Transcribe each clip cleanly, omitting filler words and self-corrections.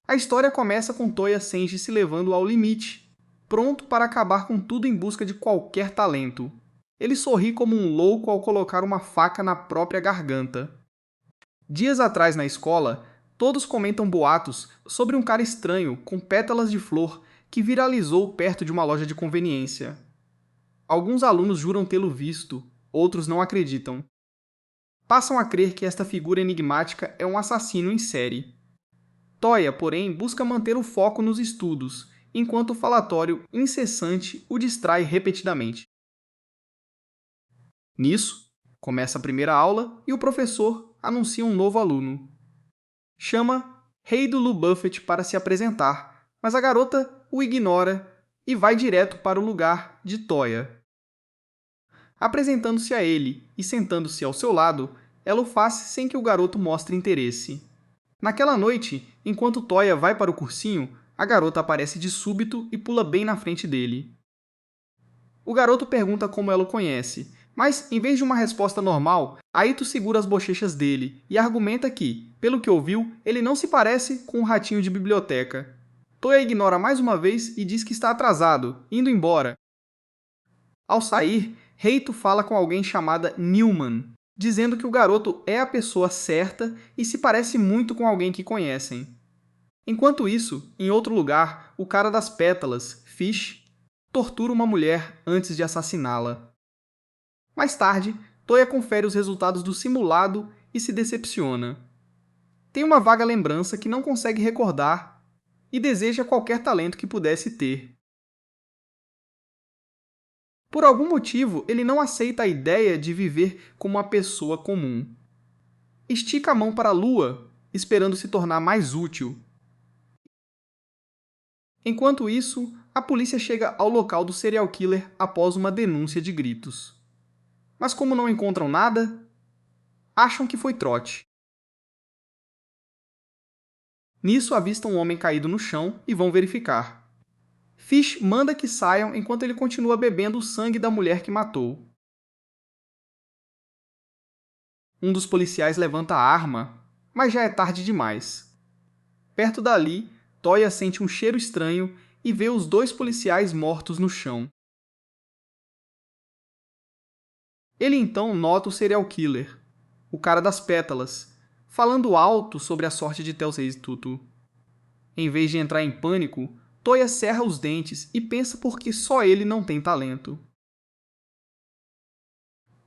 A história começa com Toya Senji se levando ao limite, pronto para acabar com tudo em busca de qualquer talento. Ele sorri como um louco ao colocar uma faca na própria garganta. Dias atrás na escola, todos comentam boatos sobre um cara estranho com pétalas de flor que viralizou perto de uma loja de conveniência. Alguns alunos juram tê-lo visto, outros não acreditam. Passam a crer que esta figura enigmática é um assassino em série. Toya, porém, busca manter o foco nos estudos, enquanto o falatório incessante o distrai repetidamente. Nisso, começa a primeira aula e o professor anuncia um novo aluno. Chama Rei do Lu Buffett para se apresentar, mas a garota o ignora e vai direto para o lugar de Toya. Apresentando-se a ele e sentando-se ao seu lado, ela o faz sem que o garoto mostre interesse. Naquela noite, enquanto Toya vai para o cursinho, a garota aparece de súbito e pula bem na frente dele. O garoto pergunta como ela o conhece, mas, em vez de uma resposta normal, Aito segura as bochechas dele e argumenta que, pelo que ouviu, ele não se parece com um ratinho de biblioteca. Toya ignora mais uma vez e diz que está atrasado, indo embora. Ao sair, Reito fala com alguém chamada Newman, dizendo que o garoto é a pessoa certa e se parece muito com alguém que conhecem. Enquanto isso, em outro lugar, o cara das pétalas, Fish, tortura uma mulher antes de assassiná-la. Mais tarde, Toya confere os resultados do simulado e se decepciona. Tem uma vaga lembrança que não consegue recordar e deseja qualquer talento que pudesse ter. Por algum motivo, ele não aceita a ideia de viver como uma pessoa comum. Estica a mão para a lua, esperando se tornar mais útil. Enquanto isso, a polícia chega ao local do serial killer após uma denúncia de gritos. Mas como não encontram nada, acham que foi trote. Nisso avistam um homem caído no chão e vão verificar. Fish manda que saiam enquanto ele continua bebendo o sangue da mulher que matou. Um dos policiais levanta a arma, mas já é tarde demais. Perto dali, Toya sente um cheiro estranho e vê os dois policiais mortos no chão. Ele então nota o serial killer, o cara das pétalas, falando alto sobre a sorte de Telsei Tutu. Em vez de entrar em pânico, Toya cerra os dentes e pensa por que só ele não tem talento.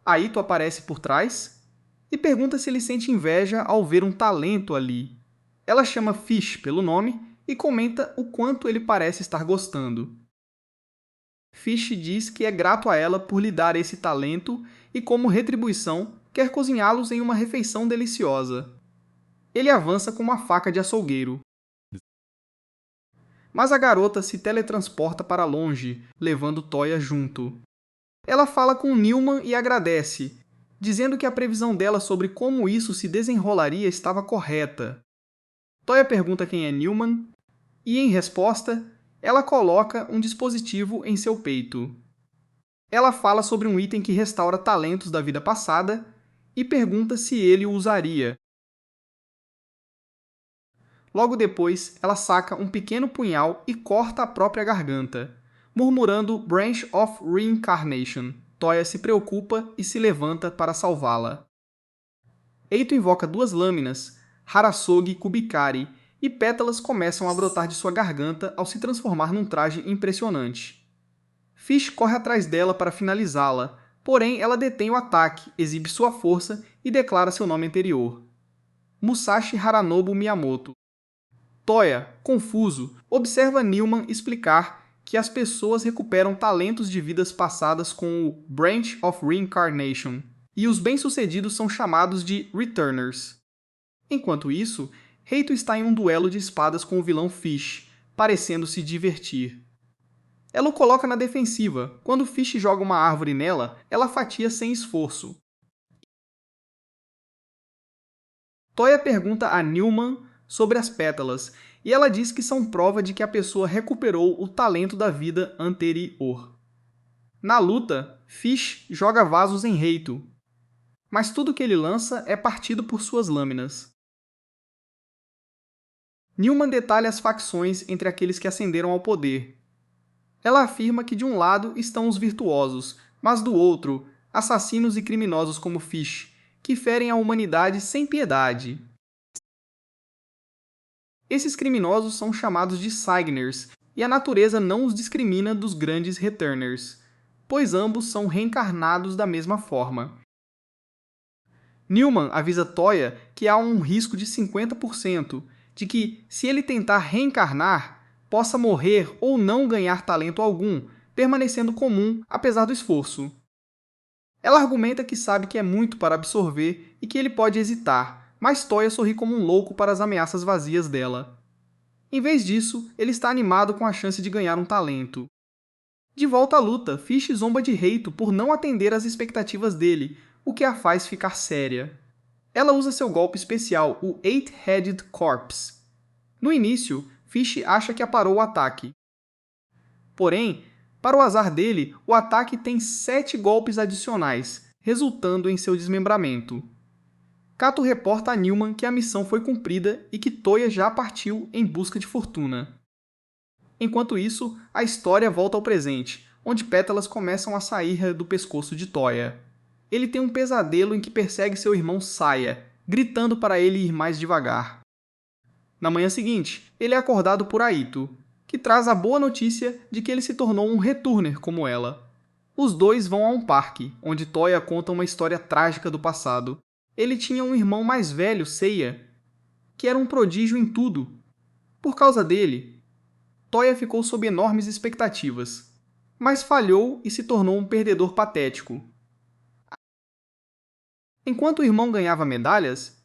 Aito aparece por trás e pergunta se ele sente inveja ao ver um talento ali. Ela chama Fish pelo nome e comenta o quanto ele parece estar gostando. Fish diz que é grato a ela por lhe dar esse talento e, como retribuição, quer cozinhá-los em uma refeição deliciosa. Ele avança com uma faca de açougueiro. Mas a garota se teletransporta para longe, levando Toya junto. Ela fala com Newman e agradece, dizendo que a previsão dela sobre como isso se desenrolaria estava correta. Toya pergunta quem é Newman, e, em resposta, ela coloca um dispositivo em seu peito. Ela fala sobre um item que restaura talentos da vida passada e pergunta se ele o usaria. Logo depois, ela saca um pequeno punhal e corta a própria garganta, murmurando Branch of Reincarnation. Toya se preocupa e se levanta para salvá-la. Eito invoca duas lâminas, Harasogi Kubikari, e pétalas começam a brotar de sua garganta ao se transformar num traje impressionante. Fish corre atrás dela para finalizá-la, porém ela detém o ataque, exibe sua força e declara seu nome anterior. Musashi Haranobu Miyamoto. Toya, confuso, observa Newman explicar que as pessoas recuperam talentos de vidas passadas com o Branch of Reincarnation, e os bem-sucedidos são chamados de Returners. Enquanto isso, Reito está em um duelo de espadas com o vilão Fish, parecendo se divertir. Ela o coloca na defensiva. Quando Fish joga uma árvore nela, ela fatia sem esforço. Toya pergunta a Newman sobre as pétalas, e ela diz que são prova de que a pessoa recuperou o talento da vida anterior. Na luta, Fish joga vasos em Reito, mas tudo que ele lança é partido por suas lâminas. Newman detalha as facções entre aqueles que ascenderam ao poder. Ela afirma que de um lado estão os virtuosos, mas do outro, assassinos e criminosos como Fish, que ferem a humanidade sem piedade. Esses criminosos são chamados de Signers, e a natureza não os discrimina dos grandes Returners, pois ambos são reencarnados da mesma forma. Newman avisa Toya que há um risco de 50% de que, se ele tentar reencarnar, possa morrer ou não ganhar talento algum, permanecendo comum apesar do esforço. Ela argumenta que sabe que é muito para absorver e que ele pode hesitar, mas Toya sorri como um louco para as ameaças vazias dela. Em vez disso, ele está animado com a chance de ganhar um talento. De volta à luta, Fish zomba de Reito por não atender às expectativas dele, o que a faz ficar séria. Ela usa seu golpe especial, o Eight-Headed Corpse. No início, Fish acha que aparou o ataque. Porém, para o azar dele, o ataque tem 7 golpes adicionais, resultando em seu desmembramento. Kato reporta a Newman que a missão foi cumprida e que Toya já partiu em busca de fortuna. Enquanto isso, a história volta ao presente, onde pétalas começam a sair do pescoço de Toya. Ele tem um pesadelo em que persegue seu irmão Saya, gritando para ele ir mais devagar. Na manhã seguinte, ele é acordado por Aito, que traz a boa notícia de que ele se tornou um Returner como ela. Os dois vão a um parque, onde Toya conta uma história trágica do passado. Ele tinha um irmão mais velho, Seiya, que era um prodígio em tudo. Por causa dele, Toya ficou sob enormes expectativas, mas falhou e se tornou um perdedor patético. Enquanto o irmão ganhava medalhas,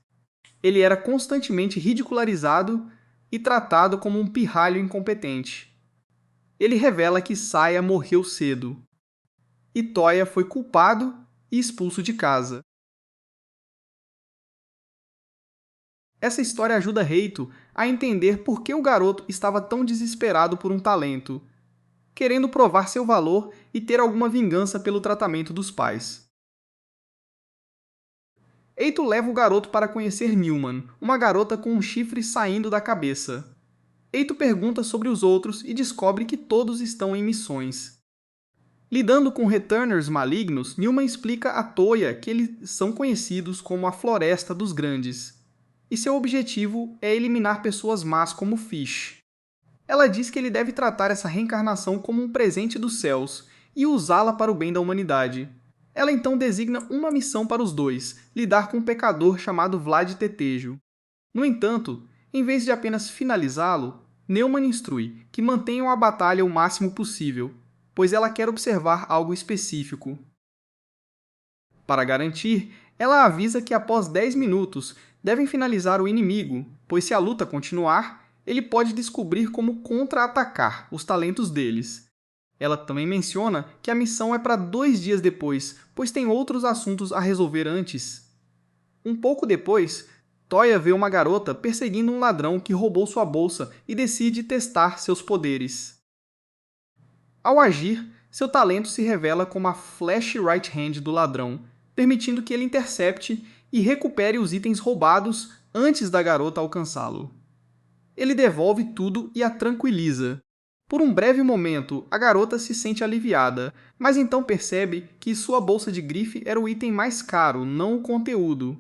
ele era constantemente ridicularizado e tratado como um pirralho incompetente. Ele revela que Saya morreu cedo, e Toya foi culpado e expulso de casa. Essa história ajuda Reito a entender por que o garoto estava tão desesperado por um talento, querendo provar seu valor e ter alguma vingança pelo tratamento dos pais. Eito leva o garoto para conhecer Newman, uma garota com um chifre saindo da cabeça. Eito pergunta sobre os outros e descobre que todos estão em missões. Lidando com Returners malignos, Newman explica a Toya que eles são conhecidos como a Floresta dos Grandes, e seu objetivo é eliminar pessoas más como Fish. Ela diz que ele deve tratar essa reencarnação como um presente dos céus e usá-la para o bem da humanidade. Ela então designa uma missão para os dois, lidar com um pecador chamado Vlad Tetejo. No entanto, em vez de apenas finalizá-lo, Newman instrui que mantenham a batalha o máximo possível, pois ela quer observar algo específico. Para garantir, ela avisa que após 10 minutos devem finalizar o inimigo, pois se a luta continuar, ele pode descobrir como contra-atacar os talentos deles. Ela também menciona que a missão é para 2 dias depois, pois tem outros assuntos a resolver antes. Um pouco depois, Toya vê uma garota perseguindo um ladrão que roubou sua bolsa e decide testar seus poderes. Ao agir, seu talento se revela como a Flash Right Hand do ladrão, permitindo que ele intercepte e recupere os itens roubados antes da garota alcançá-lo. Ele devolve tudo e a tranquiliza. Por um breve momento, a garota se sente aliviada, mas então percebe que sua bolsa de grife era o item mais caro, não o conteúdo.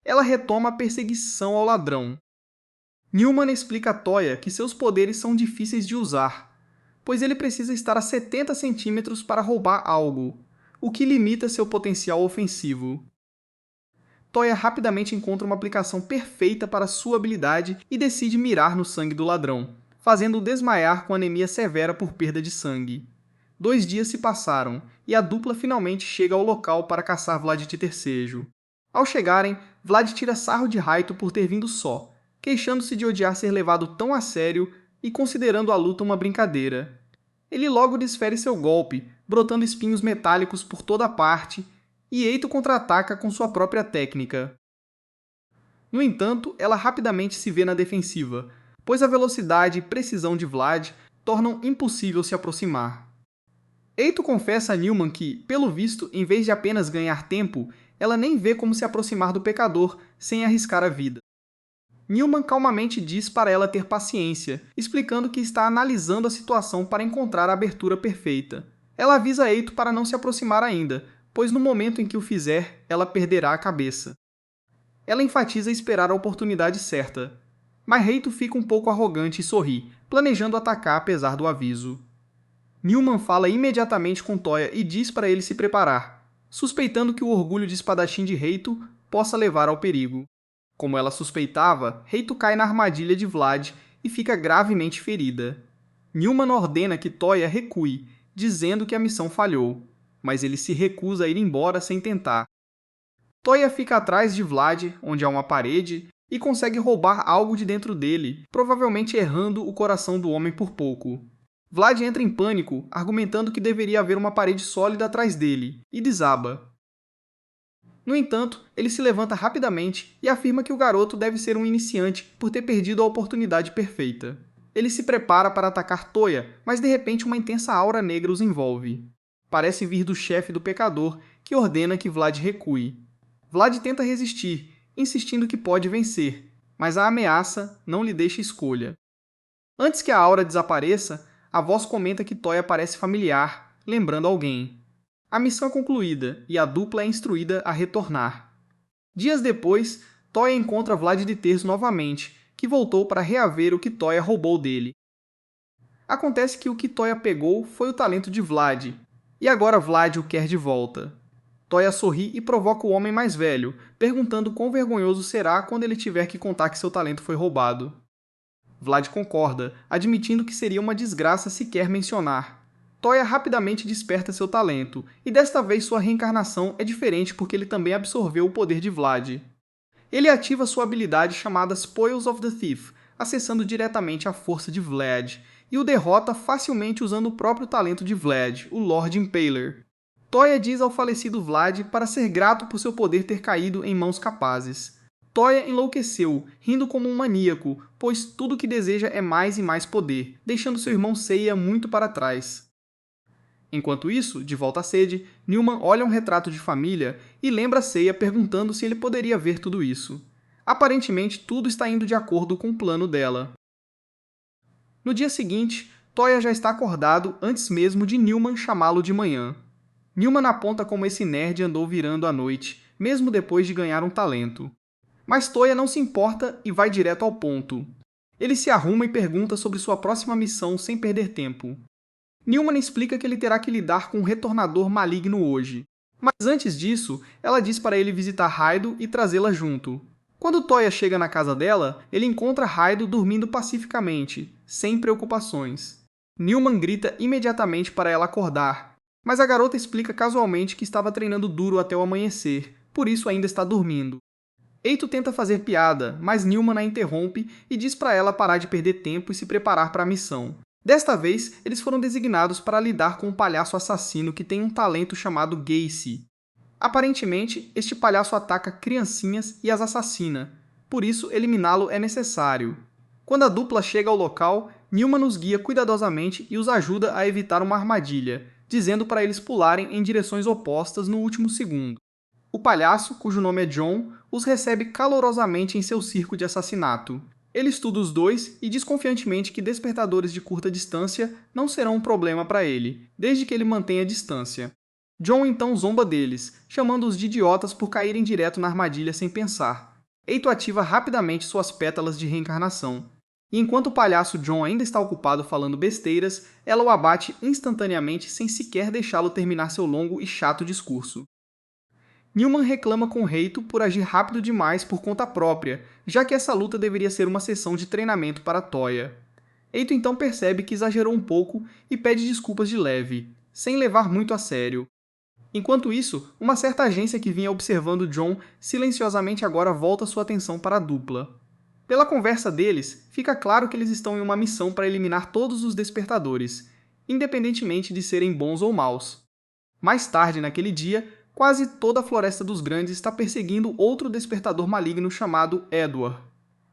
Ela retoma a perseguição ao ladrão. Newman explica a Toya que seus poderes são difíceis de usar, pois ele precisa estar a 70 centímetros para roubar algo, o que limita seu potencial ofensivo. Toya rapidamente encontra uma aplicação perfeita para sua habilidade e decide mirar no sangue do ladrão, fazendo-o desmaiar com anemia severa por perda de sangue. 2 dias se passaram, e a dupla finalmente chega ao local para caçar Vlad Titercejo. Ao chegarem, Vlad tira sarro de Raito por ter vindo só, queixando-se de odiar ser levado tão a sério e considerando a luta uma brincadeira. Ele logo desfere seu golpe, brotando espinhos metálicos por toda parte, e Eito contra-ataca com sua própria técnica. No entanto, ela rapidamente se vê na defensiva, pois a velocidade e precisão de Vlad tornam impossível se aproximar. Eito confessa a Newman que, pelo visto, em vez de apenas ganhar tempo, ela nem vê como se aproximar do pecador sem arriscar a vida. Newman calmamente diz para ela ter paciência, explicando que está analisando a situação para encontrar a abertura perfeita. Ela avisa Eito para não se aproximar ainda, pois no momento em que o fizer, ela perderá a cabeça. Ela enfatiza esperar a oportunidade certa, mas Eito fica um pouco arrogante e sorri, planejando atacar apesar do aviso. Newman fala imediatamente com Toya e diz para ele se preparar, suspeitando que o orgulho de espadachim de Eito possa levar ao perigo. Como ela suspeitava, Eito cai na armadilha de Vlad e fica gravemente ferida. Newman ordena que Toya recue, dizendo que a missão falhou, mas ele se recusa a ir embora sem tentar. Toya fica atrás de Vlad, onde há uma parede, e consegue roubar algo de dentro dele, provavelmente errando o coração do homem por pouco. Vlad entra em pânico, argumentando que deveria haver uma parede sólida atrás dele, e desaba. No entanto, ele se levanta rapidamente e afirma que o garoto deve ser um iniciante por ter perdido a oportunidade perfeita. Ele se prepara para atacar Toya, mas de repente uma intensa aura negra os envolve. Parece vir do chefe do pecador, que ordena que Vlad recue. Vlad tenta resistir, insistindo que pode vencer, mas a ameaça não lhe deixa escolha. Antes que a aura desapareça, a voz comenta que Toya parece familiar, lembrando alguém. A missão é concluída e a dupla é instruída a retornar. Dias depois, Toya encontra Vlad de Terço novamente, que voltou para reaver o que Toya roubou dele. Acontece que o que Toya pegou foi o talento de Vlad, e agora Vlad o quer de volta. Toya sorri e provoca o homem mais velho, perguntando quão vergonhoso será quando ele tiver que contar que seu talento foi roubado. Vlad concorda, admitindo que seria uma desgraça sequer mencionar. Toya rapidamente desperta seu talento, e desta vez sua reencarnação é diferente porque ele também absorveu o poder de Vlad. Ele ativa sua habilidade chamada Spoils of the Thief, acessando diretamente a força de Vlad, e o derrota facilmente usando o próprio talento de Vlad, o Lord Impaler. Toya diz ao falecido Vlad para ser grato por seu poder ter caído em mãos capazes. Toya enlouqueceu, rindo como um maníaco, pois tudo o que deseja é mais e mais poder, deixando seu irmão Seiya muito para trás. Enquanto isso, de volta à sede, Newman olha um retrato de família e lembra Seiya perguntando se ele poderia ver tudo isso. Aparentemente, tudo está indo de acordo com o plano dela. No dia seguinte, Toya já está acordado antes mesmo de Newman chamá-lo de manhã. Newman aponta como esse nerd andou virando à noite, mesmo depois de ganhar um talento. Mas Toya não se importa e vai direto ao ponto. Ele se arruma e pergunta sobre sua próxima missão sem perder tempo. Newman explica que ele terá que lidar com um retornador maligno hoje. Mas antes disso, ela diz para ele visitar Raido e trazê-la junto. Quando Toya chega na casa dela, ele encontra Raido dormindo pacificamente, sem preocupações. Newman grita imediatamente para ela acordar, mas a garota explica casualmente que estava treinando duro até o amanhecer, por isso ainda está dormindo. Eito tenta fazer piada, mas Newman a interrompe e diz para ela parar de perder tempo e se preparar para a missão. Desta vez, eles foram designados para lidar com um palhaço assassino que tem um talento chamado Gacy. Aparentemente, este palhaço ataca criancinhas e as assassina, por isso eliminá-lo é necessário. Quando a dupla chega ao local, Newman os guia cuidadosamente e os ajuda a evitar uma armadilha, dizendo para eles pularem em direções opostas no último segundo. O palhaço, cujo nome é John, os recebe calorosamente em seu circo de assassinato. Ele estuda os dois e diz confiantemente que despertadores de curta distância não serão um problema para ele, desde que ele mantenha a distância. John então zomba deles, chamando-os de idiotas por caírem direto na armadilha sem pensar. Eito ativa rapidamente suas pétalas de reencarnação. E enquanto o palhaço John ainda está ocupado falando besteiras, ela o abate instantaneamente sem sequer deixá-lo terminar seu longo e chato discurso. Newman reclama com Reito por agir rápido demais por conta própria, já que essa luta deveria ser uma sessão de treinamento para Toya. Eito então percebe que exagerou um pouco e pede desculpas de leve, sem levar muito a sério. Enquanto isso, uma certa agência que vinha observando John silenciosamente agora volta sua atenção para a dupla. Pela conversa deles, fica claro que eles estão em uma missão para eliminar todos os despertadores, independentemente de serem bons ou maus. Mais tarde naquele dia, quase toda a Floresta dos Grandes está perseguindo outro despertador maligno chamado Edward.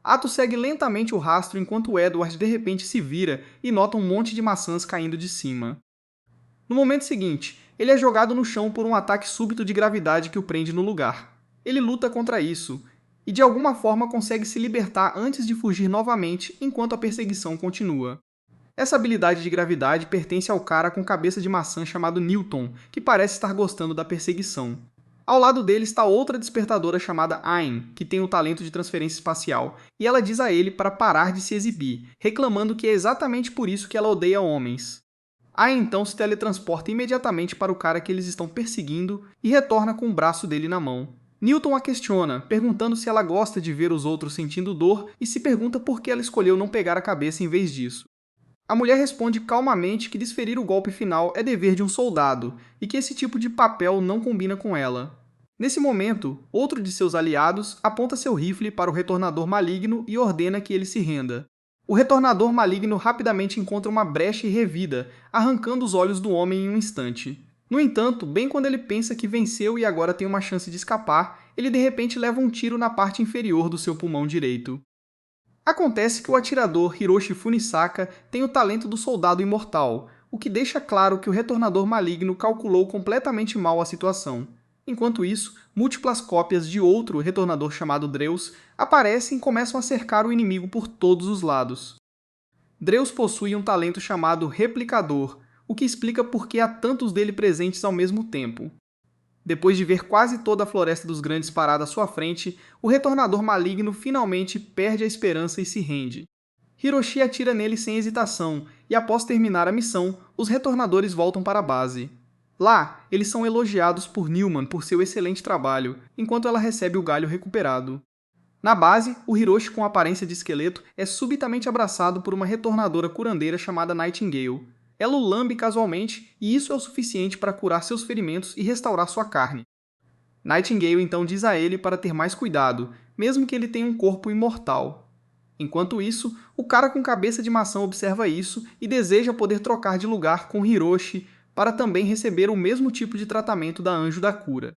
Atto segue lentamente o rastro enquanto Edward de repente se vira e nota um monte de maçãs caindo de cima. No momento seguinte, ele é jogado no chão por um ataque súbito de gravidade que o prende no lugar. Ele luta contra isso, e de alguma forma consegue se libertar antes de fugir novamente enquanto a perseguição continua. Essa habilidade de gravidade pertence ao cara com cabeça de maçã chamado Newton, que parece estar gostando da perseguição. Ao lado dele está outra despertadora chamada Ayn, que tem o talento de transferência espacial, e ela diz a ele para parar de se exibir, reclamando que é exatamente por isso que ela odeia homens. Ayn então se teletransporta imediatamente para o cara que eles estão perseguindo e retorna com o braço dele na mão. Newton a questiona, perguntando se ela gosta de ver os outros sentindo dor e se pergunta por que ela escolheu não pegar a cabeça em vez disso. A mulher responde calmamente que desferir o golpe final é dever de um soldado e que esse tipo de papel não combina com ela. Nesse momento, outro de seus aliados aponta seu rifle para o retornador maligno e ordena que ele se renda. O retornador maligno rapidamente encontra uma brecha e revida, arrancando os olhos do homem em um instante. No entanto, bem quando ele pensa que venceu e agora tem uma chance de escapar, ele de repente leva um tiro na parte inferior do seu pulmão direito. Acontece que o atirador Hiroshi Funisaka tem o talento do soldado imortal, o que deixa claro que o retornador maligno calculou completamente mal a situação. Enquanto isso, múltiplas cópias de outro retornador chamado Dreus aparecem e começam a cercar o inimigo por todos os lados. Dreus possui um talento chamado Replicador, o que explica por que há tantos dele presentes ao mesmo tempo. Depois de ver quase toda a Floresta dos Grandes parada à sua frente, o retornador maligno finalmente perde a esperança e se rende. Hiroshi atira nele sem hesitação, e após terminar a missão, os retornadores voltam para a base. Lá, eles são elogiados por Newman por seu excelente trabalho, enquanto ela recebe o galho recuperado. Na base, o Hiroshi com aparência de esqueleto é subitamente abraçado por uma retornadora curandeira chamada Nightingale. Ela o lambe casualmente, e isso é o suficiente para curar seus ferimentos e restaurar sua carne. Nightingale então diz a ele para ter mais cuidado, mesmo que ele tenha um corpo imortal. Enquanto isso, o cara com cabeça de maçã observa isso e deseja poder trocar de lugar com Hiroshi para também receber o mesmo tipo de tratamento da Anjo da Cura.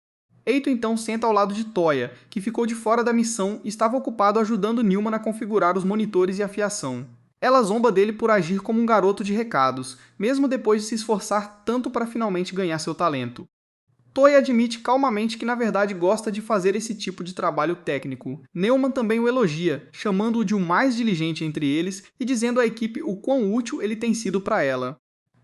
Eito então senta ao lado de Toya, que ficou de fora da missão e estava ocupado ajudando Newman a configurar os monitores e a fiação. Ela zomba dele por agir como um garoto de recados, mesmo depois de se esforçar tanto para finalmente ganhar seu talento. Toya admite calmamente que na verdade gosta de fazer esse tipo de trabalho técnico. Newman também o elogia, chamando-o de o mais diligente entre eles e dizendo à equipe o quão útil ele tem sido para ela.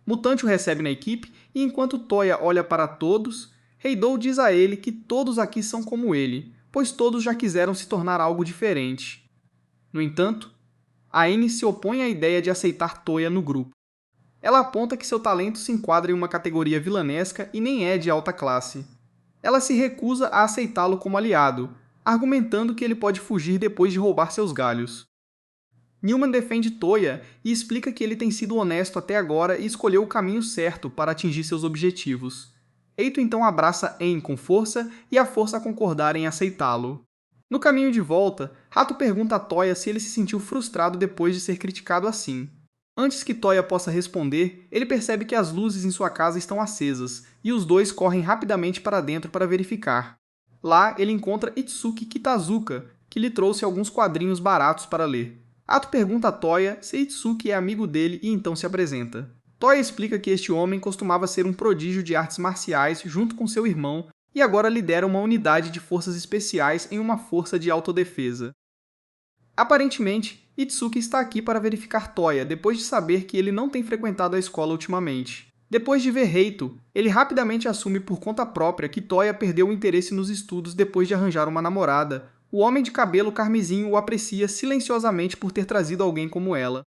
Mutante o recebe na equipe e enquanto Toya olha para todos, Heidou diz a ele que todos aqui são como ele, pois todos já quiseram se tornar algo diferente. No entanto, Aine se opõe à ideia de aceitar Toya no grupo. Ela aponta que seu talento se enquadra em uma categoria vilanesca e nem é de alta classe. Ela se recusa a aceitá-lo como aliado, argumentando que ele pode fugir depois de roubar seus galhos. Newman defende Toya e explica que ele tem sido honesto até agora e escolheu o caminho certo para atingir seus objetivos. Eito então abraça Ain com força e a força a concordar em aceitá-lo. No caminho de volta, Rato pergunta a Toya se ele se sentiu frustrado depois de ser criticado assim. Antes que Toya possa responder, ele percebe que as luzes em sua casa estão acesas, e os dois correm rapidamente para dentro para verificar. Lá, ele encontra Itsuki Kitazuka, que lhe trouxe alguns quadrinhos baratos para ler. Rato pergunta a Toya se Itsuki é amigo dele e então se apresenta. Toya explica que este homem costumava ser um prodígio de artes marciais junto com seu irmão, e agora lidera uma unidade de forças especiais em uma força de autodefesa. Aparentemente, Itsuki está aqui para verificar Toya depois de saber que ele não tem frequentado a escola ultimamente. Depois de ver Reito, ele rapidamente assume por conta própria que Toya perdeu o interesse nos estudos depois de arranjar uma namorada. O homem de cabelo carmesim o aprecia silenciosamente por ter trazido alguém como ela.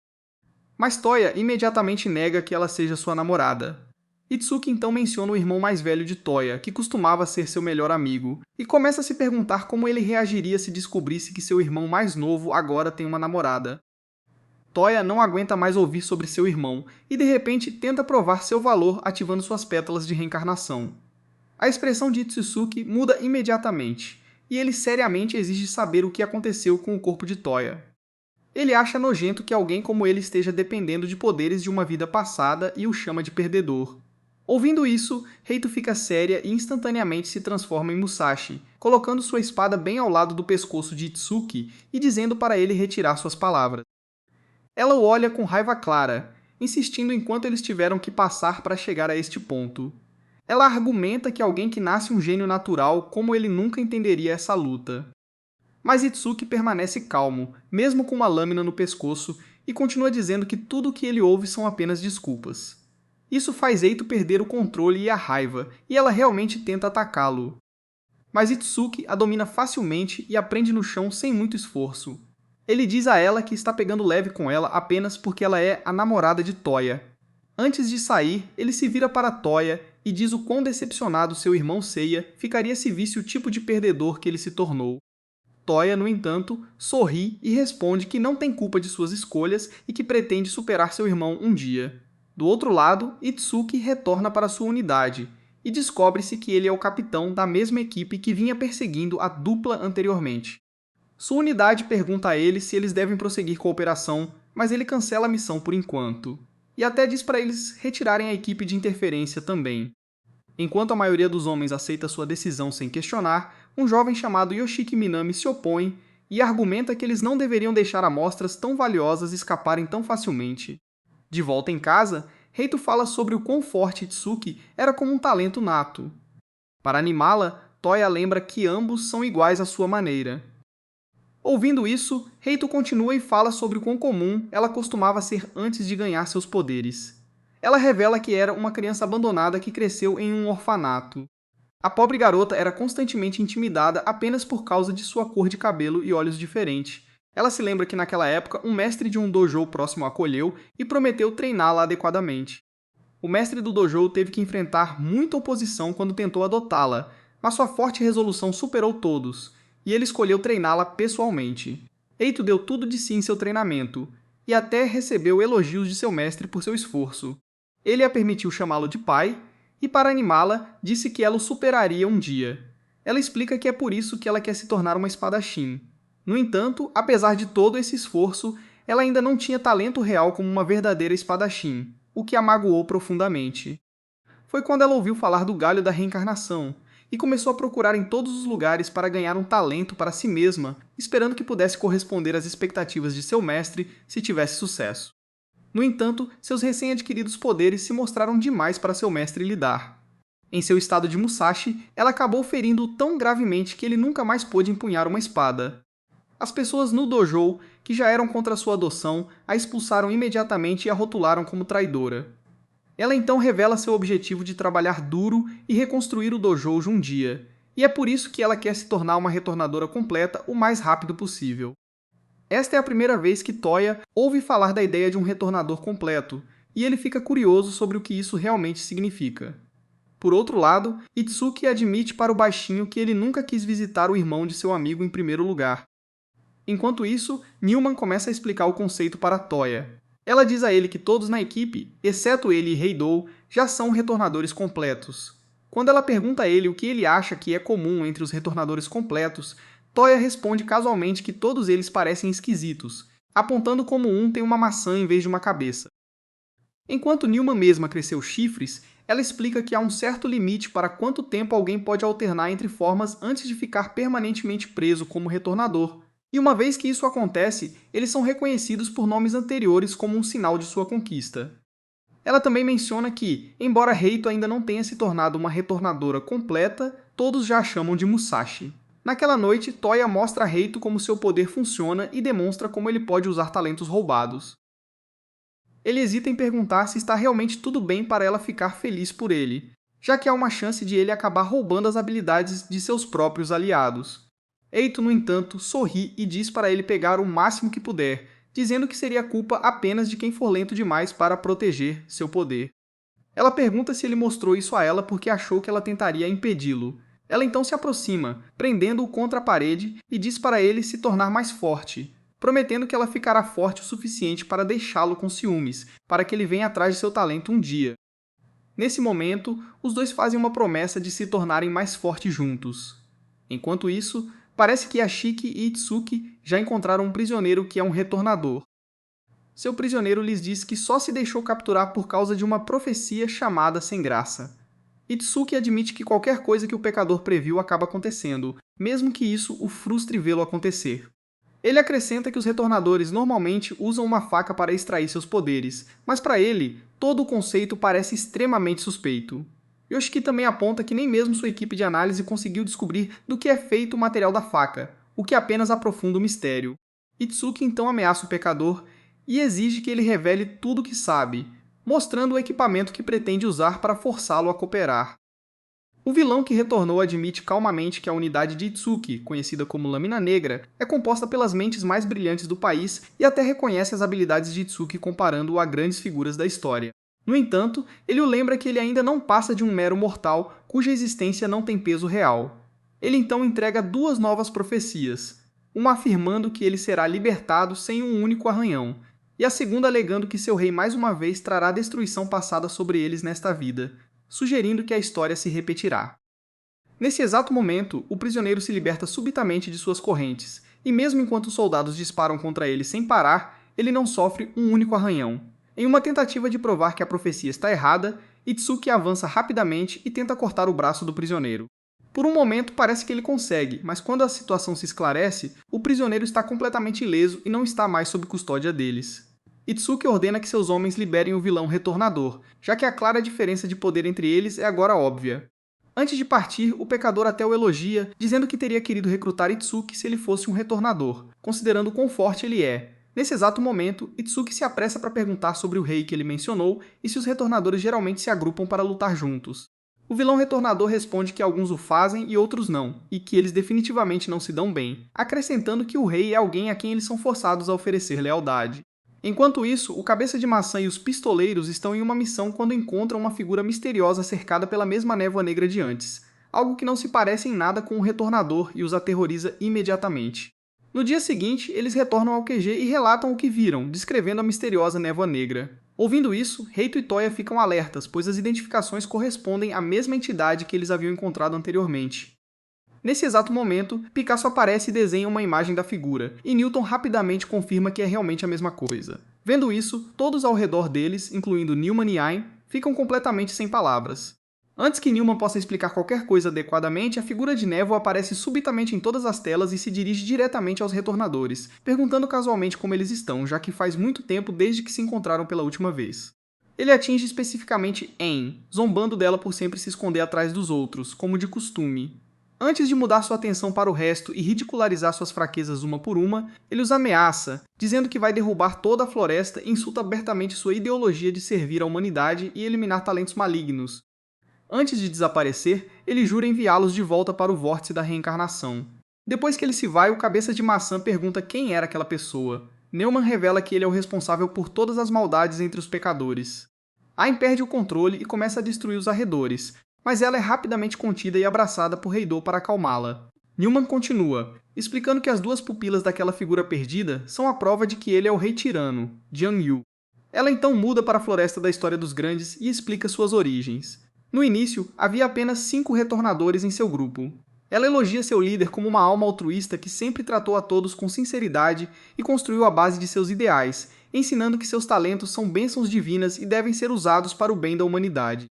Mas Toya imediatamente nega que ela seja sua namorada. Itsuki então menciona o irmão mais velho de Toya, que costumava ser seu melhor amigo, e começa a se perguntar como ele reagiria se descobrisse que seu irmão mais novo agora tem uma namorada. Toya não aguenta mais ouvir sobre seu irmão, e de repente tenta provar seu valor ativando suas pétalas de reencarnação. A expressão de Itsuki muda imediatamente, e ele seriamente exige saber o que aconteceu com o corpo de Toya. Ele acha nojento que alguém como ele esteja dependendo de poderes de uma vida passada e o chama de perdedor. Ouvindo isso, Reito fica séria e instantaneamente se transforma em Musashi, colocando sua espada bem ao lado do pescoço de Itsuki e dizendo para ele retirar suas palavras. Ela o olha com raiva clara, insistindo em quanto eles tiveram que passar para chegar a este ponto. Ela argumenta que alguém que nasce um gênio natural como ele nunca entenderia essa luta. Mas Itsuki permanece calmo, mesmo com uma lâmina no pescoço, e continua dizendo que tudo o que ele ouve são apenas desculpas. Isso faz Eito perder o controle e a raiva, e ela realmente tenta atacá-lo. Mas Itsuki a domina facilmente e a prende no chão sem muito esforço. Ele diz a ela que está pegando leve com ela apenas porque ela é a namorada de Toya. Antes de sair, ele se vira para Toya e diz o quão decepcionado seu irmão Seiya ficaria se visse o tipo de perdedor que ele se tornou. Toya, no entanto, sorri e responde que não tem culpa de suas escolhas e que pretende superar seu irmão um dia. Do outro lado, Itsuki retorna para sua unidade, e descobre-se que ele é o capitão da mesma equipe que vinha perseguindo a dupla anteriormente. Sua unidade pergunta a ele se eles devem prosseguir com a operação, mas ele cancela a missão por enquanto, e até diz para eles retirarem a equipe de interferência também. Enquanto a maioria dos homens aceita sua decisão sem questionar, um jovem chamado Yoshiki Minami se opõe e argumenta que eles não deveriam deixar amostras tão valiosas escaparem tão facilmente. De volta em casa, Reito fala sobre o quão forte Itsuki era como um talento nato. Para animá-la, Toya lembra que ambos são iguais à sua maneira. Ouvindo isso, Reito continua e fala sobre o quão comum ela costumava ser antes de ganhar seus poderes. Ela revela que era uma criança abandonada que cresceu em um orfanato. A pobre garota era constantemente intimidada apenas por causa de sua cor de cabelo e olhos diferentes. Ela se lembra que naquela época um mestre de um dojo próximo a acolheu e prometeu treiná-la adequadamente. O mestre do dojo teve que enfrentar muita oposição quando tentou adotá-la, mas sua forte resolução superou todos, e ele escolheu treiná-la pessoalmente. Eito deu tudo de si em seu treinamento, e até recebeu elogios de seu mestre por seu esforço. Ele a permitiu chamá-lo de pai, e para animá-la, disse que ela o superaria um dia. Ela explica que é por isso que ela quer se tornar uma espadachim. No entanto, apesar de todo esse esforço, ela ainda não tinha talento real como uma verdadeira espadachim, o que a magoou profundamente. Foi quando ela ouviu falar do galho da reencarnação, e começou a procurar em todos os lugares para ganhar um talento para si mesma, esperando que pudesse corresponder às expectativas de seu mestre se tivesse sucesso. No entanto, seus recém-adquiridos poderes se mostraram demais para seu mestre lidar. Em seu estado de Musashi, ela acabou ferindo-o tão gravemente que ele nunca mais pôde empunhar uma espada. As pessoas no dojo, que já eram contra sua adoção, a expulsaram imediatamente e a rotularam como traidora. Ela então revela seu objetivo de trabalhar duro e reconstruir o dojo um dia, e é por isso que ela quer se tornar uma retornadora completa o mais rápido possível. Esta é a primeira vez que Toya ouve falar da ideia de um retornador completo, e ele fica curioso sobre o que isso realmente significa. Por outro lado, Itsuki admite para o baixinho que ele nunca quis visitar o irmão de seu amigo em primeiro lugar. Enquanto isso, Newman começa a explicar o conceito para Toya. Ela diz a ele que todos na equipe, exceto ele e Heidou, já são retornadores completos. Quando ela pergunta a ele o que ele acha que é comum entre os retornadores completos, Toya responde casualmente que todos eles parecem esquisitos, apontando como um tem uma maçã em vez de uma cabeça. Enquanto Newman mesma cresceu chifres, ela explica que há um certo limite para quanto tempo alguém pode alternar entre formas antes de ficar permanentemente preso como retornador. E uma vez que isso acontece, eles são reconhecidos por nomes anteriores como um sinal de sua conquista. Ela também menciona que, embora Reito ainda não tenha se tornado uma retornadora completa, todos já a chamam de Musashi. Naquela noite, Toya mostra a Reito como seu poder funciona e demonstra como ele pode usar talentos roubados. Ele hesita em perguntar se está realmente tudo bem para ela ficar feliz por ele, já que há uma chance de ele acabar roubando as habilidades de seus próprios aliados. Eito, no entanto, sorri e diz para ele pegar o máximo que puder, dizendo que seria culpa apenas de quem for lento demais para proteger seu poder. Ela pergunta se ele mostrou isso a ela porque achou que ela tentaria impedi-lo. Ela então se aproxima, prendendo-o contra a parede e diz para ele se tornar mais forte, prometendo que ela ficará forte o suficiente para deixá-lo com ciúmes, para que ele venha atrás de seu talento um dia. Nesse momento, os dois fazem uma promessa de se tornarem mais fortes juntos. Enquanto isso, parece que Ashiki e Itsuki já encontraram um prisioneiro que é um retornador. Seu prisioneiro lhes diz que só se deixou capturar por causa de uma profecia chamada sem graça. Itsuki admite que qualquer coisa que o pecador previu acaba acontecendo, mesmo que isso o frustre vê-lo acontecer. Ele acrescenta que os retornadores normalmente usam uma faca para extrair seus poderes, mas para ele, todo o conceito parece extremamente suspeito. Yoshiki também aponta que nem mesmo sua equipe de análise conseguiu descobrir do que é feito o material da faca, o que apenas aprofunda o mistério. Itsuki então ameaça o pecador e exige que ele revele tudo o que sabe, mostrando o equipamento que pretende usar para forçá-lo a cooperar. O vilão que retornou admite calmamente que a unidade de Itsuki, conhecida como Lâmina Negra, é composta pelas mentes mais brilhantes do país e até reconhece as habilidades de Itsuki comparando-o a grandes figuras da história. No entanto, ele o lembra que ele ainda não passa de um mero mortal cuja existência não tem peso real. Ele então entrega 2 novas profecias, uma afirmando que ele será libertado sem um único arranhão, e a segunda alegando que seu rei mais uma vez trará a destruição passada sobre eles nesta vida, sugerindo que a história se repetirá. Nesse exato momento, o prisioneiro se liberta subitamente de suas correntes, e mesmo enquanto os soldados disparam contra ele sem parar, ele não sofre um único arranhão. Em uma tentativa de provar que a profecia está errada, Itsuki avança rapidamente e tenta cortar o braço do prisioneiro. Por um momento parece que ele consegue, mas quando a situação se esclarece, o prisioneiro está completamente ileso e não está mais sob custódia deles. Itsuki ordena que seus homens liberem o vilão retornador, já que a clara diferença de poder entre eles é agora óbvia. Antes de partir, o pecador até o elogia, dizendo que teria querido recrutar Itsuki se ele fosse um retornador, considerando quão forte ele é. Nesse exato momento, Itsuki se apressa para perguntar sobre o rei que ele mencionou e se os retornadores geralmente se agrupam para lutar juntos. O vilão retornador responde que alguns o fazem e outros não, e que eles definitivamente não se dão bem, acrescentando que o rei é alguém a quem eles são forçados a oferecer lealdade. Enquanto isso, o Cabeça de Maçã e os Pistoleiros estão em uma missão quando encontram uma figura misteriosa cercada pela mesma névoa negra de antes, algo que não se parece em nada com o Retornador e os aterroriza imediatamente. No dia seguinte, eles retornam ao QG e relatam o que viram, descrevendo a misteriosa névoa negra. Ouvindo isso, Reito e Toya ficam alertas, pois as identificações correspondem à mesma entidade que eles haviam encontrado anteriormente. Nesse exato momento, Picasso aparece e desenha uma imagem da figura, e Newton rapidamente confirma que é realmente a mesma coisa. Vendo isso, todos ao redor deles, incluindo Newman e Ayn, ficam completamente sem palavras. Antes que Newman possa explicar qualquer coisa adequadamente, a figura de névoa aparece subitamente em todas as telas e se dirige diretamente aos retornadores, perguntando casualmente como eles estão, já que faz muito tempo desde que se encontraram pela última vez. Ele atinge especificamente Ayn, zombando dela por sempre se esconder atrás dos outros, como de costume. Antes de mudar sua atenção para o resto e ridicularizar suas fraquezas uma por uma, ele os ameaça, dizendo que vai derrubar toda a floresta e insulta abertamente sua ideologia de servir à humanidade e eliminar talentos malignos. Antes de desaparecer, ele jura enviá-los de volta para o vórtice da reencarnação. Depois que ele se vai, o Cabeça de Maçã pergunta quem era aquela pessoa. Neumann revela que ele é o responsável por todas as maldades entre os pecadores. Ayn perde o controle e começa a destruir os arredores, mas ela é rapidamente contida e abraçada por Heidou para acalmá-la. Newman continua, explicando que as 2 pupilas daquela figura perdida são a prova de que ele é o Rei Tirano, Jiang Yu. Ela então muda para a Floresta da História dos Grandes e explica suas origens. No início, havia apenas 5 retornadores em seu grupo. Ela elogia seu líder como uma alma altruísta que sempre tratou a todos com sinceridade e construiu a base de seus ideais, ensinando que seus talentos são bênçãos divinas e devem ser usados para o bem da humanidade.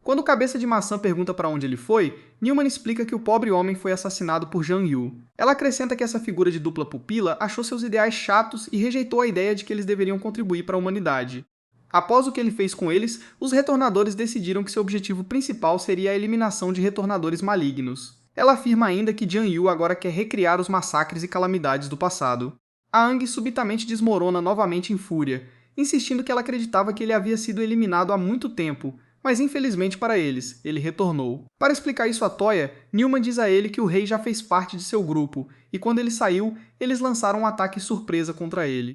Quando o Cabeça de Maçã pergunta para onde ele foi, Newman explica que o pobre homem foi assassinado por Jiang Yu. Ela acrescenta que essa figura de dupla pupila achou seus ideais chatos e rejeitou a ideia de que eles deveriam contribuir para a humanidade. Após o que ele fez com eles, os retornadores decidiram que seu objetivo principal seria a eliminação de retornadores malignos. Ela afirma ainda que Jiang Yu agora quer recriar os massacres e calamidades do passado. A Aang subitamente desmorona novamente em fúria, insistindo que ela acreditava que ele havia sido eliminado há muito tempo, mas infelizmente para eles, ele retornou. Para explicar isso a Toya, Newman diz a ele que o rei já fez parte de seu grupo, e quando ele saiu, eles lançaram um ataque surpresa contra ele.